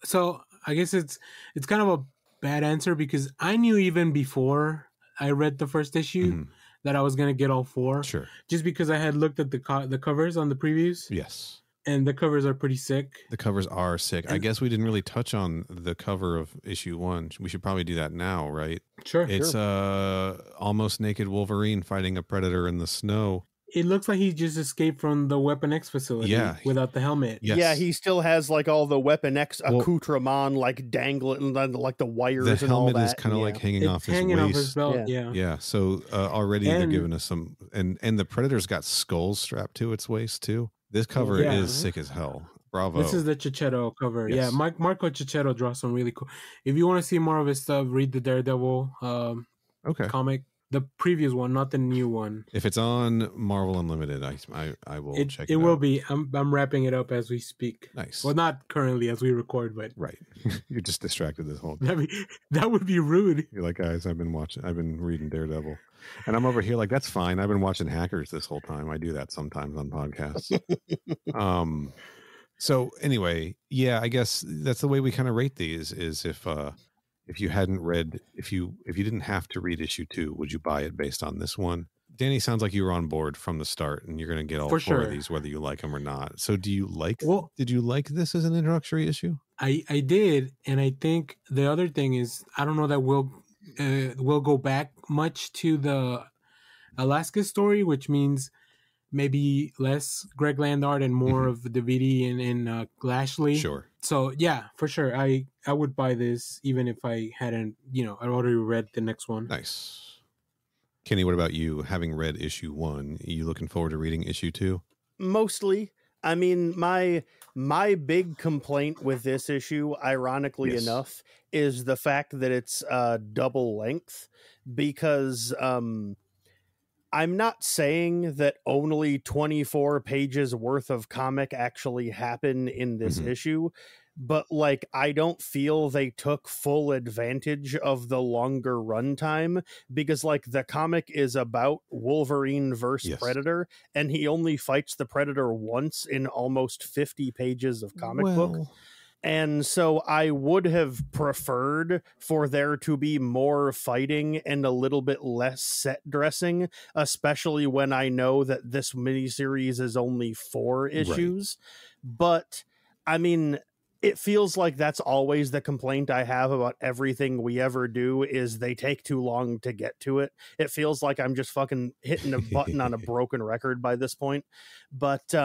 so I guess it's kind of a bad answer because I knew even before I read the first issue that I was gonna get all 4. Sure. Just because I had looked at the covers on the previews. Yes. And the covers are pretty sick. The covers are sick. I guess we didn't really touch on the cover of issue 1. We should probably do that now, right? Sure. It's almost naked Wolverine fighting a predator in the snow. It looks like he just escaped from the Weapon X facility without the helmet. Yes. Yeah, he still has like all the Weapon X accoutrement like dangling, like the wires and all that. The helmet is kind of like hanging off his waist. Off his belt, yeah. So already they're giving us some, and the predator's got skulls strapped to its waist too. This cover is sick as hell. Bravo. This is the Chichetto cover. Yes. Yeah, Marco Chichetto draws some really cool. If you want to see more of his stuff, read the Daredevil comic. The previous one, not the new one. If it's on Marvel Unlimited, I will check it out. It will be. I'm wrapping it up as we speak. Nice. Well, not currently as we record, but right. You're just distracted this whole time. That would be rude. You're like, guys, I've been reading Daredevil, and I'm over here like, that's fine. I've been watching Hackers this whole time. I do that sometimes on podcasts. So anyway, yeah, I guess that's the way we kind of rate these. Is if you hadn't read, if you didn't have to read issue 2, would you buy it based on this one? Danny, sounds like you were on board from the start, and you're going to get all 4 of these, whether you like them or not. So, did you like this as an introductory issue? I did, and I think the other thing is, I don't know that we'll go back much to the Alaska story, which means maybe less Greg Land art and more of Davidi and Lashley. Sure. So yeah, for sure, I would buy this even if I hadn't, I already read the next one. Nice. Kenny, what about you? Having read issue 1, are you looking forward to reading issue 2? Mostly. I mean, my big complaint with this issue, ironically enough, is the fact that it's double length, because I'm not saying that only 24 pages worth of comic actually happen in this issue, but like, I don't feel they took full advantage of the longer runtime, because like the comic is about Wolverine versus Predator, and he only fights the Predator once in almost 50 pages of comic book. And so I would have preferred for there to be more fighting and a little bit less set dressing, especially when I know that this miniseries is only 4 issues. Right. But I mean, it feels like that's always the complaint I have about everything we ever do, is they take too long to get to it. It feels like I'm just fucking hitting a button on a broken record by this point. But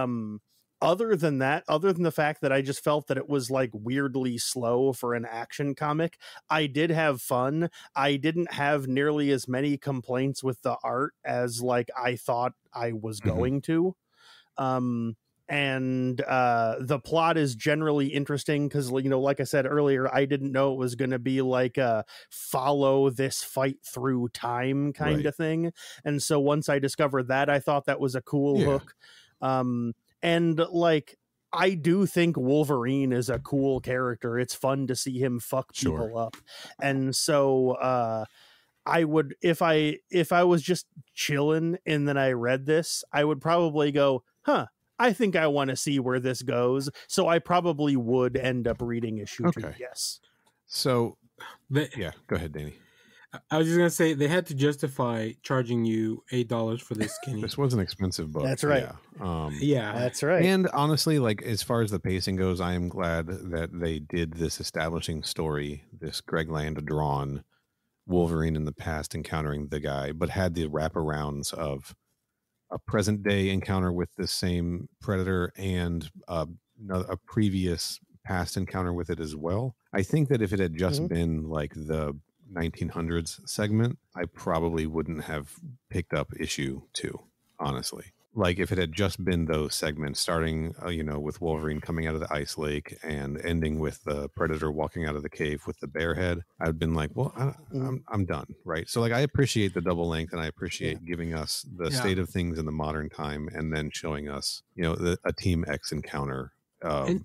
other than the fact that I just felt that it was like weirdly slow for an action comic, I did have fun. I didn't have nearly as many complaints with the art as like I thought I was going to. And the plot is generally interesting because, like I said earlier, I didn't know it was going to be like a follow this fight through time kind of thing. And so once I discovered that, I thought that was a cool hook. And like, I do think Wolverine is a cool character. It's fun to see him fuck people up. And so I would, if I was just chilling and then I read this, I would probably go, I think I want to see where this goes. So I probably would end up reading issue 2. Yes. So go ahead, Danny. I was just going to say, they had to justify charging you $8 for this, Kenny. This was an expensive book. That's right. Yeah. That's right. And honestly, like, as far as the pacing goes, I am glad that they did this establishing story, this Greg Land drawn Wolverine in the past encountering the guy, but had the wraparounds of a present day encounter with the same Predator and a previous past encounter with it as well. I think that if it had just been like the 1900s segment, I probably wouldn't have picked up issue 2, honestly. Like, if it had just been those segments starting with Wolverine coming out of the ice lake and ending with the Predator walking out of the cave with the bear head, I'd been like, well, I'm done, right? So like, I appreciate the double length, and I appreciate giving us the state of things in the modern time, and then showing us a Team X encounter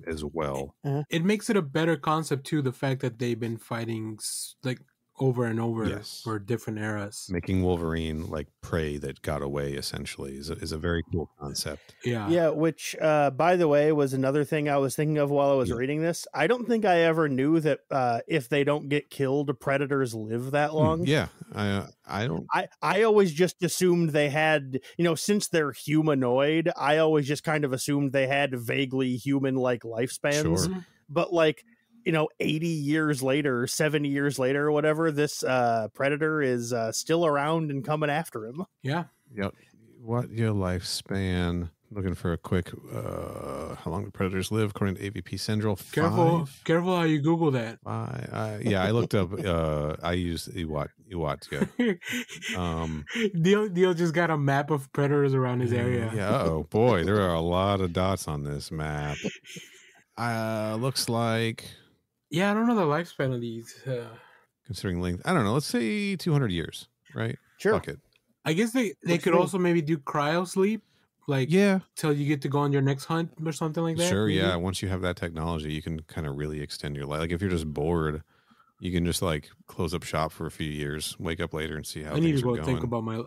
as well. It makes it a better concept too, the fact that they've been fighting like over and over Yes. for different eras. Making Wolverine like prey that got away essentially is a very cool concept. Yeah, which by the way was another thing I was thinking of while I was reading this. I don't think I ever knew that if they don't get killed, predators live that long. Yeah, I don't. I always just assumed they had, since they're humanoid, I always just kind of assumed they had vaguely human-like lifespans. Sure. But 80 years later, 70 years later, or whatever, this predator is still around and coming after him. Yeah. Yep. What your lifespan? Looking for a quick. How long do predators live according to AVP Central? Careful how you Google that. Yeah, I looked up. I used Iwat. Deal just got a map of predators around his area. Yeah. Oh boy, there are a lot of dots on this map. Looks like. Yeah, I don't know the lifespan of these. Considering length, I don't know. Let's say 200 years, right? Sure. Fuck it. I guess they could also maybe do cryo sleep, till you get to go on your next hunt or something like that. Sure, maybe? yeah. Once you have that technology, you can kind of really extend your life. Like if you're just bored, you can just close up shop for a few years, wake up later, and see how I need to go going. think about my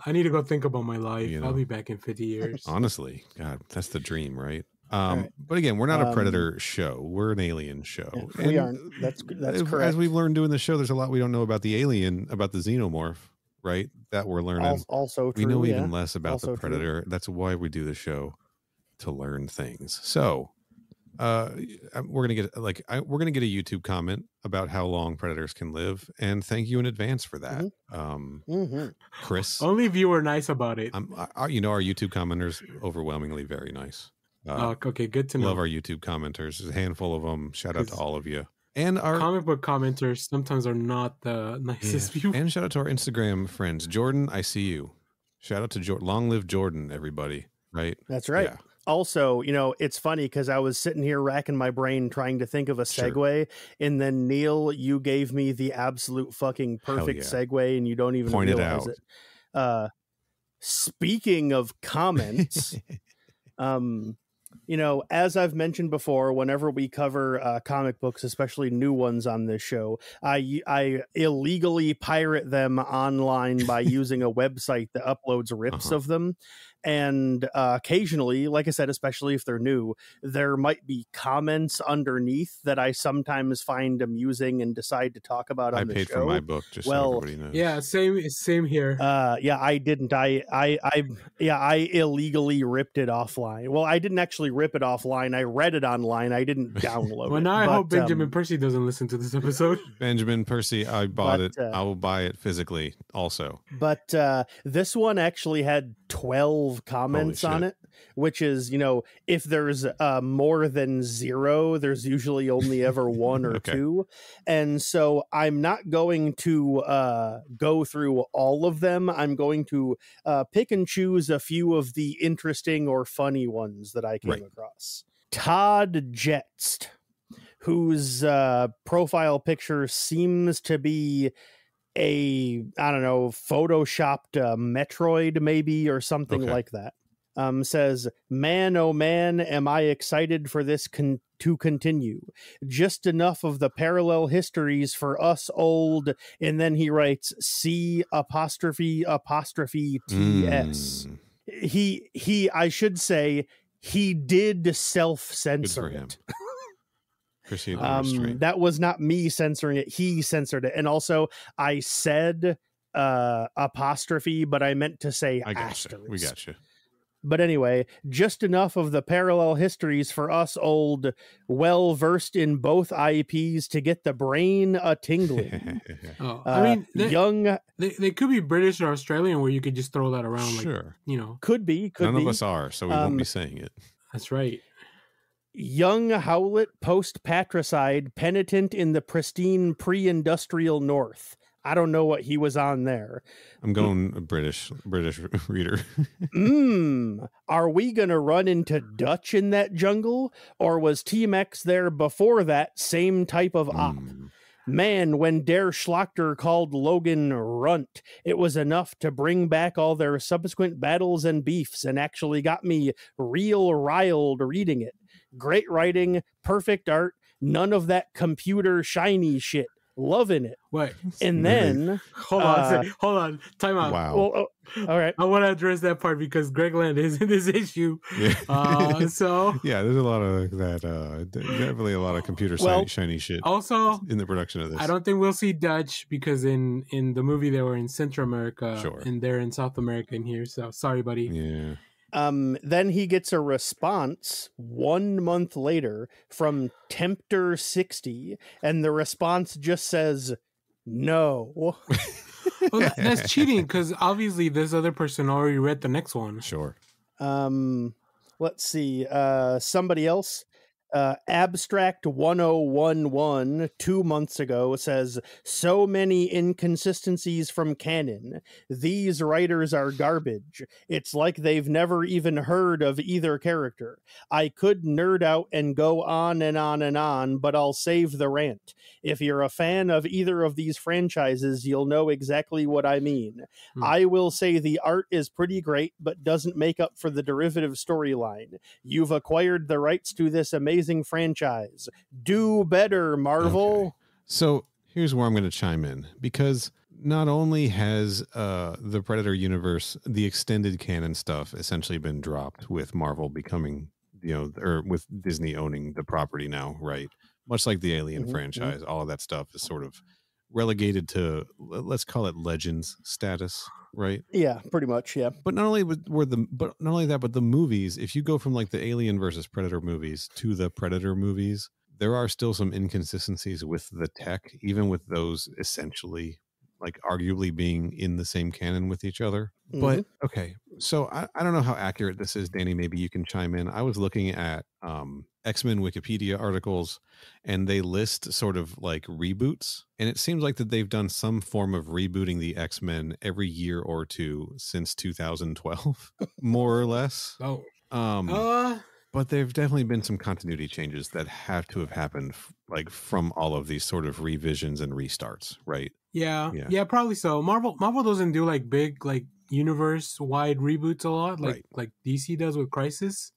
life. You know. I'll be back in 50 years. Honestly, God, that's the dream, right? Right. But again, we're not a predator show. We're an alien show. Yeah, we aren't. That's correct. As we've learned doing the show, there's a lot we don't know about the alien, about the xenomorph, right? That we're learning. Also true. We know even less about Also the predator. True. That's why we do the show, to learn things. So, we're gonna get a YouTube comment about how long predators can live, and thank you in advance for that, Chris. Only if you were nice about it. Our YouTube commenters overwhelmingly very nice. Okay, good to know. Love our YouTube commenters. There's a handful of them. Shout out to all of you. And our comic book commenters sometimes are not the nicest people. And shout out to our Instagram friends. Jordan, I see you. Shout out to Jordan. Long live Jordan, everybody. Right? That's right. Yeah. Also, it's funny because I was sitting here racking my brain trying to think of a segue, and then Neil, you gave me the absolute fucking perfect segue, and you don't even realize it. Speaking of comments, as I've mentioned before, whenever we cover comic books, especially new ones on this show, I illegally pirate them online by using a website that uploads rips of them. And occasionally, like I said, especially if they're new, there might be comments underneath that I sometimes find amusing and decide to talk about on the show. I paid for my book, just so everybody knows. Yeah, same here. I didn't. I illegally ripped it offline. Well, I didn't actually rip it offline. I read it online. I didn't download it. Well, now I hope Benjamin Percy doesn't listen to this episode. Benjamin Percy, I bought it. I will buy it physically also. But this one actually had 12 comments on it, which is, if there's more than 0, there's usually only ever 1 or 2. And so I'm not going to go through all of them. I'm going to pick and choose a few of the interesting or funny ones that I came across. Todd Jetst, whose profile picture seems to be photoshopped Metroid maybe or something like that, says, man, oh man, am I excited for this to continue. Just enough of the parallel histories for us old. And then he writes C''TS. He I should say he did self-censor it. That was not me censoring it. He censored it. And also I said apostrophe, but I meant to say asterisk. We got you. But anyway, just enough of the parallel histories for us old, well-versed in both IPs to get the brain a-tingling. They could be British or Australian where you could just throw that around. Sure. Could be. None of us are, so we won't be saying it. That's right. Young Howlett post-patricide, penitent in the pristine pre-industrial North. I don't know what he was on there. I'm going British reader. Are we going to run into Dutch in that jungle? Or was Team X there before that same type of op? Man, when Der Schlachter called Logan Runt, it was enough to bring back all their subsequent battles and beefs and actually got me real riled reading it. Great writing, perfect art, none of that computer shiny shit. loving it. What? And then Hold on, time out. Wow. well, all right. I want to address that part because Greg Land is in this issue. Yeah. So yeah, there's a lot of that. Definitely a lot of computer shiny shit. Also, in the production of this, I don't think we'll see Dutch because in the movie they were in Central America, Sure. and they're in South America in here. So sorry, buddy. Yeah. Then he gets a response 1 month later from Tempter 60, and the response just says no. Well, that's cheating because obviously this other person already read the next one. Sure. Let's see. Somebody else. Abstract 1011 2 months ago says, so many inconsistencies from canon. These writers are garbage. It's like they've never even heard of either character. I could nerd out and go on and on and on, but I'll save the rant. If you're a fan of either of these franchises, you'll know exactly what I mean. I will say the art is pretty great, but doesn't make up for the derivative storyline. You've acquired the rights to this amazing franchise. Do better, Marvel. Okay. So here's where I'm going to chime in, because not only has the Predator universe, the extended canon stuff, essentially been dropped with Marvel becoming, or with Disney owning the property now, right? Much like the Alien franchise, all of that stuff is sort of relegated to, let's call it Legends status, right? Yeah, pretty much. Yeah. But not only but the movies, if you go from like the Alien versus Predator movies to the Predator movies, there are still some inconsistencies with the tech, even with those essentially like arguably being in the same canon with each other. But okay, so I don't know how accurate this is, Danny. Maybe you can chime in. I was looking at X-Men Wikipedia articles, and they list sort of like reboots, and it seems like that they've done some form of rebooting the X-Men every year or two since 2012, more or less. But there've definitely been some continuity changes that have to have happened, like from all of these sort of revisions and restarts, right? Yeah, probably so. Marvel doesn't do like big like universe wide reboots a lot, like DC does with Crisis.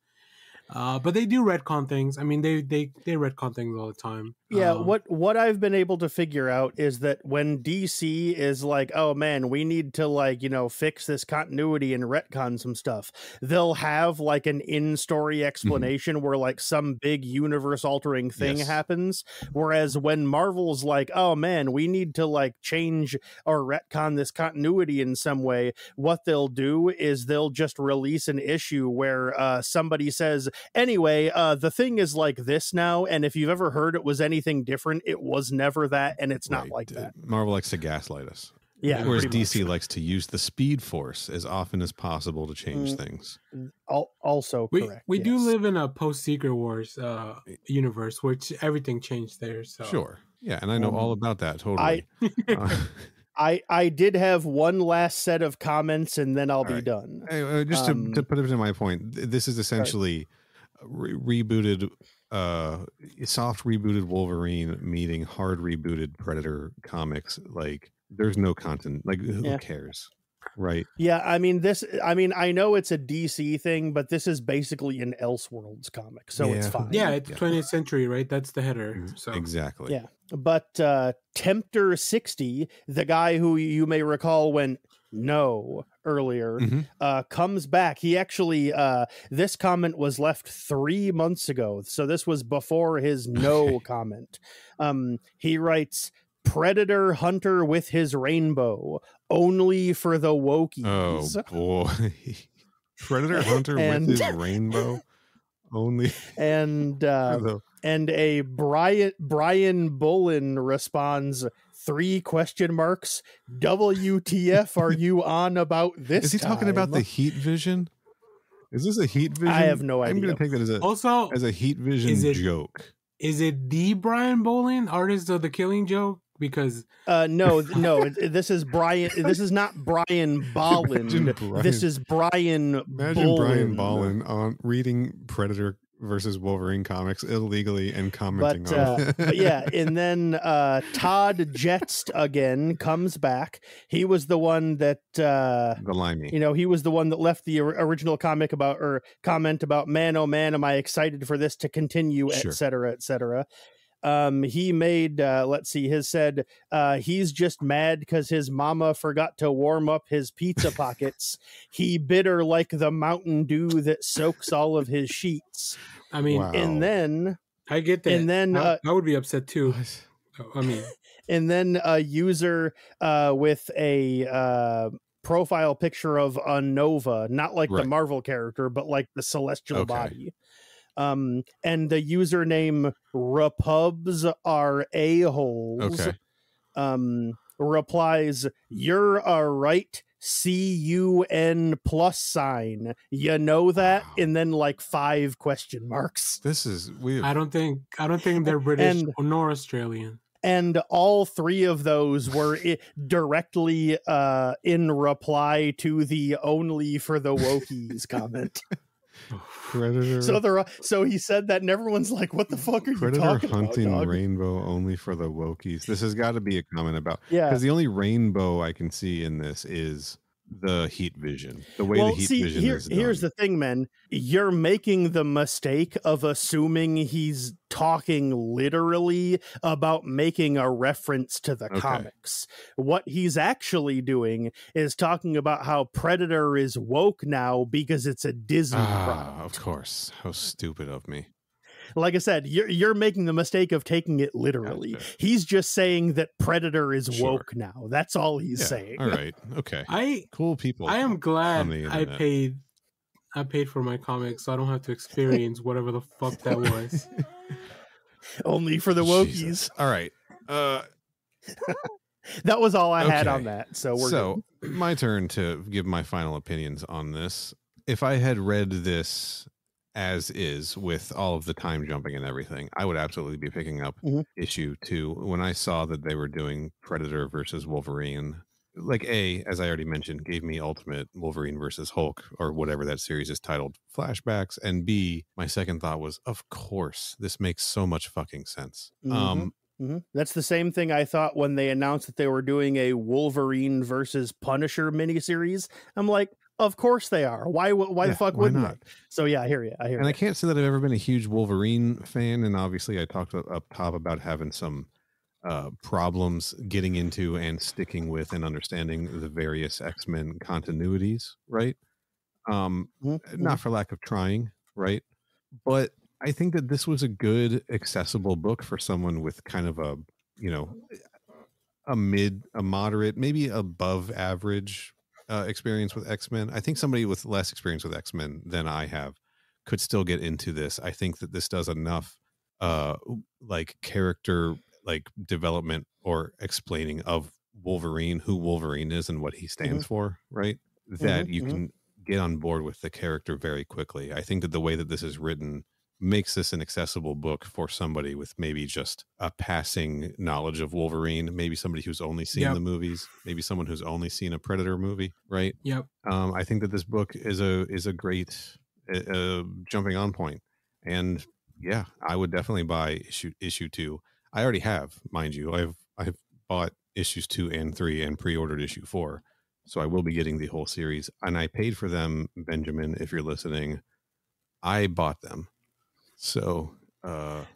But they do retcon things. I mean, they retcon things all the time. Yeah, what I've been able to figure out is that when DC is like, oh man, we need to like, fix this continuity and retcon some stuff, they'll have like an in-story explanation where like some big universe altering thing happens. Whereas when Marvel's like, oh man, we need to like change or retcon this continuity in some way, what they'll do is they'll just release an issue where somebody says, anyway, the thing is like this now, and if you've ever heard it was anything different, it was never that, and it's not like that. Marvel likes to gaslight us. Yeah. Whereas DC likes to use the Speed Force as often as possible to change things. Also correct. We do live in a post-Secret Wars universe, which everything changed there. So. Sure. Yeah, and I know all about that, totally. I did have one last set of comments, and then I'll be done. Just to put it to my point, this is essentially rebooted, soft rebooted Wolverine meeting hard rebooted Predator comics. Like, there's no content. Like, who cares? Right. Yeah, I mean, I know it's a DC thing, but this is basically an Elseworlds comic, so it's fine. Yeah, it's 20th century, right? That's the header. So. Exactly. Yeah. But Tempter 60, the guy who you may recall went no earlier, comes back. He actually, this comment was left 3 months ago, so this was before his no comment. He writes, Predator Hunter with his rainbow, only for the wokies. Oh boy. Predator Hunter with his rainbow, only. And a Brian Bullen responds, 3 question marks. WTF are you on about this? Is he talking about the heat vision? Is this a heat vision? I have no idea. I'm going to take that as a heat vision joke. Is it the Brian Bolin, artist of the Killing Joke? Because no, this is Brian. This is not Brian Bolland. This is Brian. Imagine Bolin. Brian Bolland on reading Predator versus Wolverine comics illegally and commenting on it. But yeah, and then Todd Jetst again comes back. He was the one that the limey. He was the one that left the original comic about, or comment about, man, oh man, am I excited for this to continue, etc., etc. He made, let's see, his said, he's just mad because his mama forgot to warm up his pizza pockets. He bitter like the Mountain Dew that soaks all of his sheets. I mean, Wow. And then I get that. And then I would be upset too. I mean, and then a user with a profile picture of a Nova, not like the Marvel character, but like the celestial body. And the username Repubs are a-holes replies, "You're a right CUN+sign. You know that?" Wow. And then like 5 question marks. This is weird. I don't think they're British nor Australian. And all 3 of those were directly in reply to the "only for the wokies" comment. Predator. So he said that, and everyone's like, "What the fuck are you Predator talking hunting about, dog?" rainbow only for the wokies. This has got to be a comment about, Yeah. because the only rainbow I can see in this is the heat vision. The way the heat vision is done. Here's the thing, man. You're making the mistake of assuming he's talking literally about making a reference to the comics. What he's actually doing is talking about how Predator is woke now because it's a Disney product. Of course. How stupid of me. Like I said, you're making the mistake of taking it literally. Gotcha. He's just saying that Predator is woke now. That's all he's saying. All right. Okay. Cool people. I am glad I paid for my comics, so I don't have to experience whatever the fuck that was. Only for the wokies. Jesus. All right. That was all I had on that. So we're good. My turn to give my final opinions on this. If I had read this as is with all of the time jumping and everything, I would absolutely be picking up issue 2. When I saw that they were doing Predator versus Wolverine, like as I already mentioned, gave me Ultimate Wolverine versus Hulk, or whatever that series is titled, flashbacks. And B, my second thought was, of course, this makes so much fucking sense. That's the same thing I thought when they announced that they were doing a Wolverine versus Punisher miniseries. I'm like, of course they are. Why the fuck wouldn't not? They? So yeah, I hear you. I can't say that I've ever been a huge Wolverine fan, and obviously I talked up top about having some problems getting into and sticking with and understanding the various X-Men continuities, right? Not for lack of trying, right? But I think that this was a good, accessible book for someone with kind of a moderate, maybe above average experience with X-Men. I think somebody with less experience with X-Men than I have could still get into this. I think that this does enough character development or explaining of Wolverine, who Wolverine is and what he stands for, right? That you can get on board with the character very quickly. I think that the way that this is written makes this an accessible book for somebody with maybe just a passing knowledge of Wolverine, maybe somebody who's only seen the movies, maybe someone who's only seen a Predator movie, right? I think that this book is a great jumping on point. And yeah, I would definitely buy issue 2. I already have, mind you. I've bought issues 2 and 3 and pre-ordered issue 4. So I will be getting the whole series. And I paid for them, Benjamin, if you're listening. I bought them. So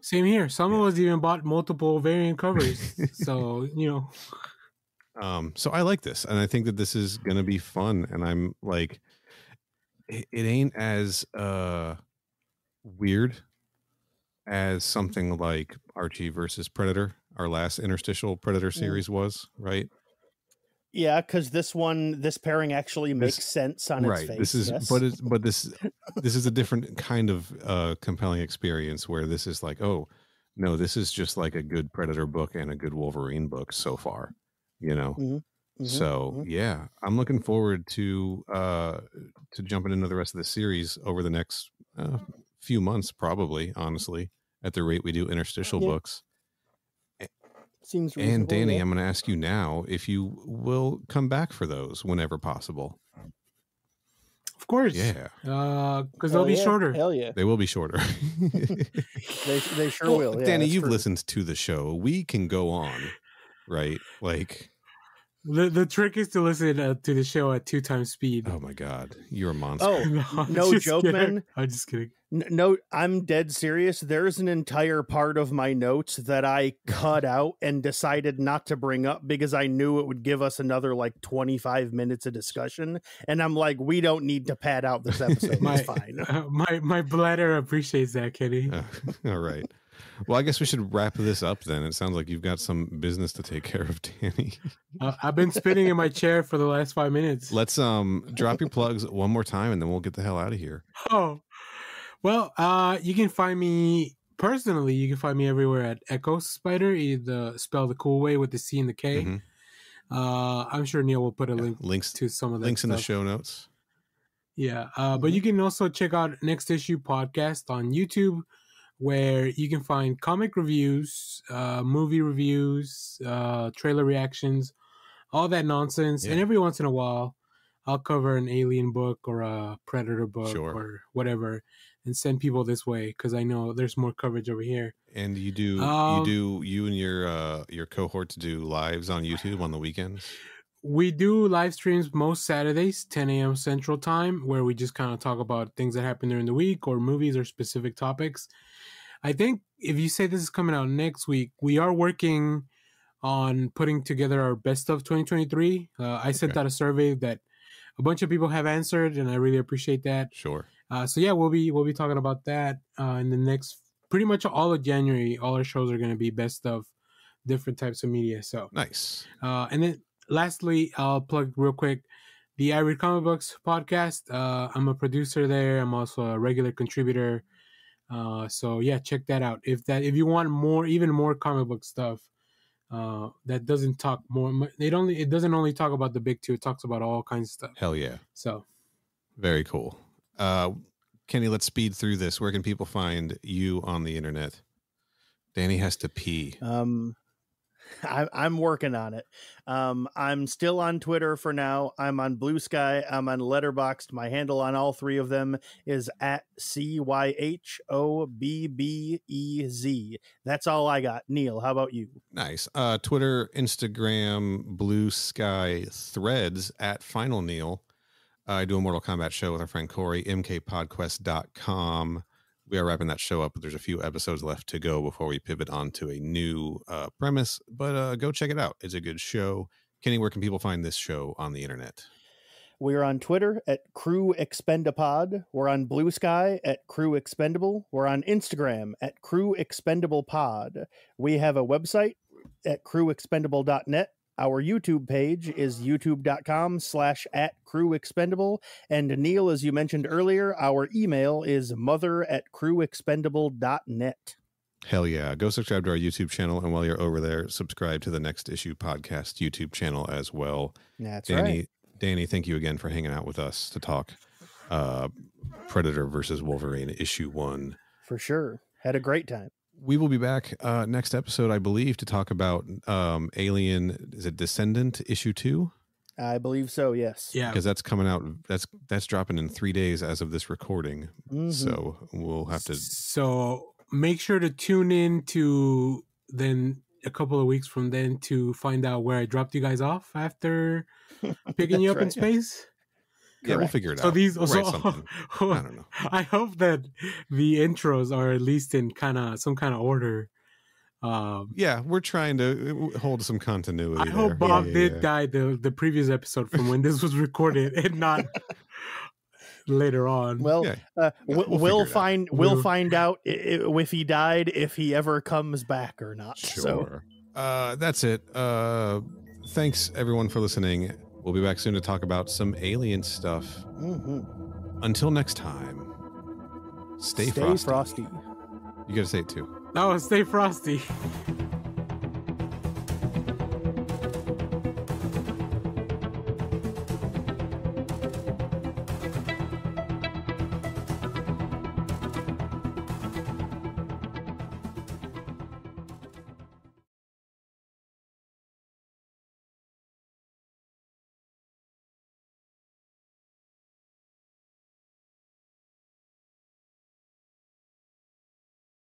same here. Some of us even bought multiple variant covers. So so I like this, and I think that this is gonna be fun. And I'm like, it ain't as weird as something like Archie versus Predator, our last interstitial Predator series was, right? Yeah, because this pairing actually makes sense on its face. This is, but this is a different kind of compelling experience where this is like, oh no, this is just like a good Predator book and a good Wolverine book so far, So yeah, I'm looking forward to jumping into the rest of the series over the next few months, probably. Honestly, at the rate we do interstitial books. Seems reasonable. And Danny, I'm going to ask you now if you will come back for those whenever possible. Of course. Yeah. Because they'll be shorter. Hell yeah. They will be shorter. They sure will. Yeah, Danny, you've listened to the show. We can go on, right? Like, The trick is to listen to the show at 2 times speed. Oh my God, you're a monster. Oh, no joke, man. I'm just kidding. No, I'm dead serious. There's an entire part of my notes that I cut out and decided not to bring up because I knew it would give us another like 25 minutes of discussion. And I'm like, we don't need to pad out this episode. It's fine. My bladder appreciates that, Kenny. All right. Well, I guess we should wrap this up then. It sounds like you've got some business to take care of, Danny. I've been spinning in my chair for the last 5 minutes. Let's drop your plugs one more time, and then we'll get the hell out of here. Oh, well, you can find me personally. You can find me everywhere at Echo Spider, the spell the cool way with the C and the K. Mm-hmm. I'm sure Neil will put a links to some of that links stuff in the show notes. Yeah, but you can also check out Next Issue Podcast on YouTube, where you can find comic reviews, movie reviews, trailer reactions, all that nonsense. Yeah. And every once in a while, I'll cover an Alien book or a Predator book or whatever and send people this way because I know there's more coverage over here. And you and your cohorts do lives on YouTube on the weekends? We do live streams most Saturdays, 10 a.m. Central Time, where we just kind of talk about things that happen during the week or movies or specific topics. I think if you say this is coming out next week, we are working on putting together our best of 2023. I sent out a survey that a bunch of people have answered, and I really appreciate that. Sure. So yeah, we'll be talking about that in the next pretty much all of January. All our shows are going to be best of different types of media. So nice. And then lastly, I'll plug real quick the I Read Comic Books podcast. I'm a producer there. I'm also a regular contributor. So yeah, check that out. If you want even more comic book stuff, that doesn't talk more. It doesn't only talk about the big two. It talks about all kinds of stuff. Hell yeah. So very cool. Kenny, let's speed through this. Where can people find you on the internet? Danny has to pee. I'm working on it. I'm still on Twitter for now. I'm on Blue Sky. I'm on Letterboxd. My handle on all three of them is at CYHOBBEZ. That's all I got. Neil, how about you? Nice. Twitter, Instagram, Blue Sky, Threads at Final Neil. I do a Mortal Kombat show with our friend Corey, mkpodquest.com. We are wrapping that show up, but there's a few episodes left to go before we pivot on to a new premise. But go check it out. It's a good show. Kenny, where can people find this show on the internet? We're on Twitter at Crew Expendapod. We're on Blue Sky at Crew Expendable. We're on Instagram at Crew Expendable Pod. We have a website at crewexpendable.net. Our YouTube page is youtube.com/@crewexpendable. And Neil, as you mentioned earlier, our email is mother@crewexpendable.net. Hell yeah. Go subscribe to our YouTube channel. And while you're over there, subscribe to the Next Issue Podcast YouTube channel as well. That's right. Danny, thank you again for hanging out with us to talk Predator versus Wolverine issue 1. For sure. Had a great time. We will be back next episode, I believe, to talk about Alien, is it Descendant issue 2? I believe so, yes. Yeah. Because that's coming out, that's dropping in 3 days as of this recording. Mm-hmm. So we'll have to... So make sure to tune in to then a couple of weeks from then to find out where I dropped you guys off after picking you up in space. Yeah, we'll figure it out. So We'll write something. I don't know. I hope that the intros are at least in some kind of order. Yeah, we're trying to hold some continuity. I hope Bob did die the previous episode from when this was recorded and not later on. Well, we'll find out if he died, if he ever comes back or not. Sure. So. That's it. Thanks everyone for listening. We'll be back soon to talk about some alien stuff. Mm-hmm. Until next time, stay frosty. Frosty. You got to say it too. No, stay frosty.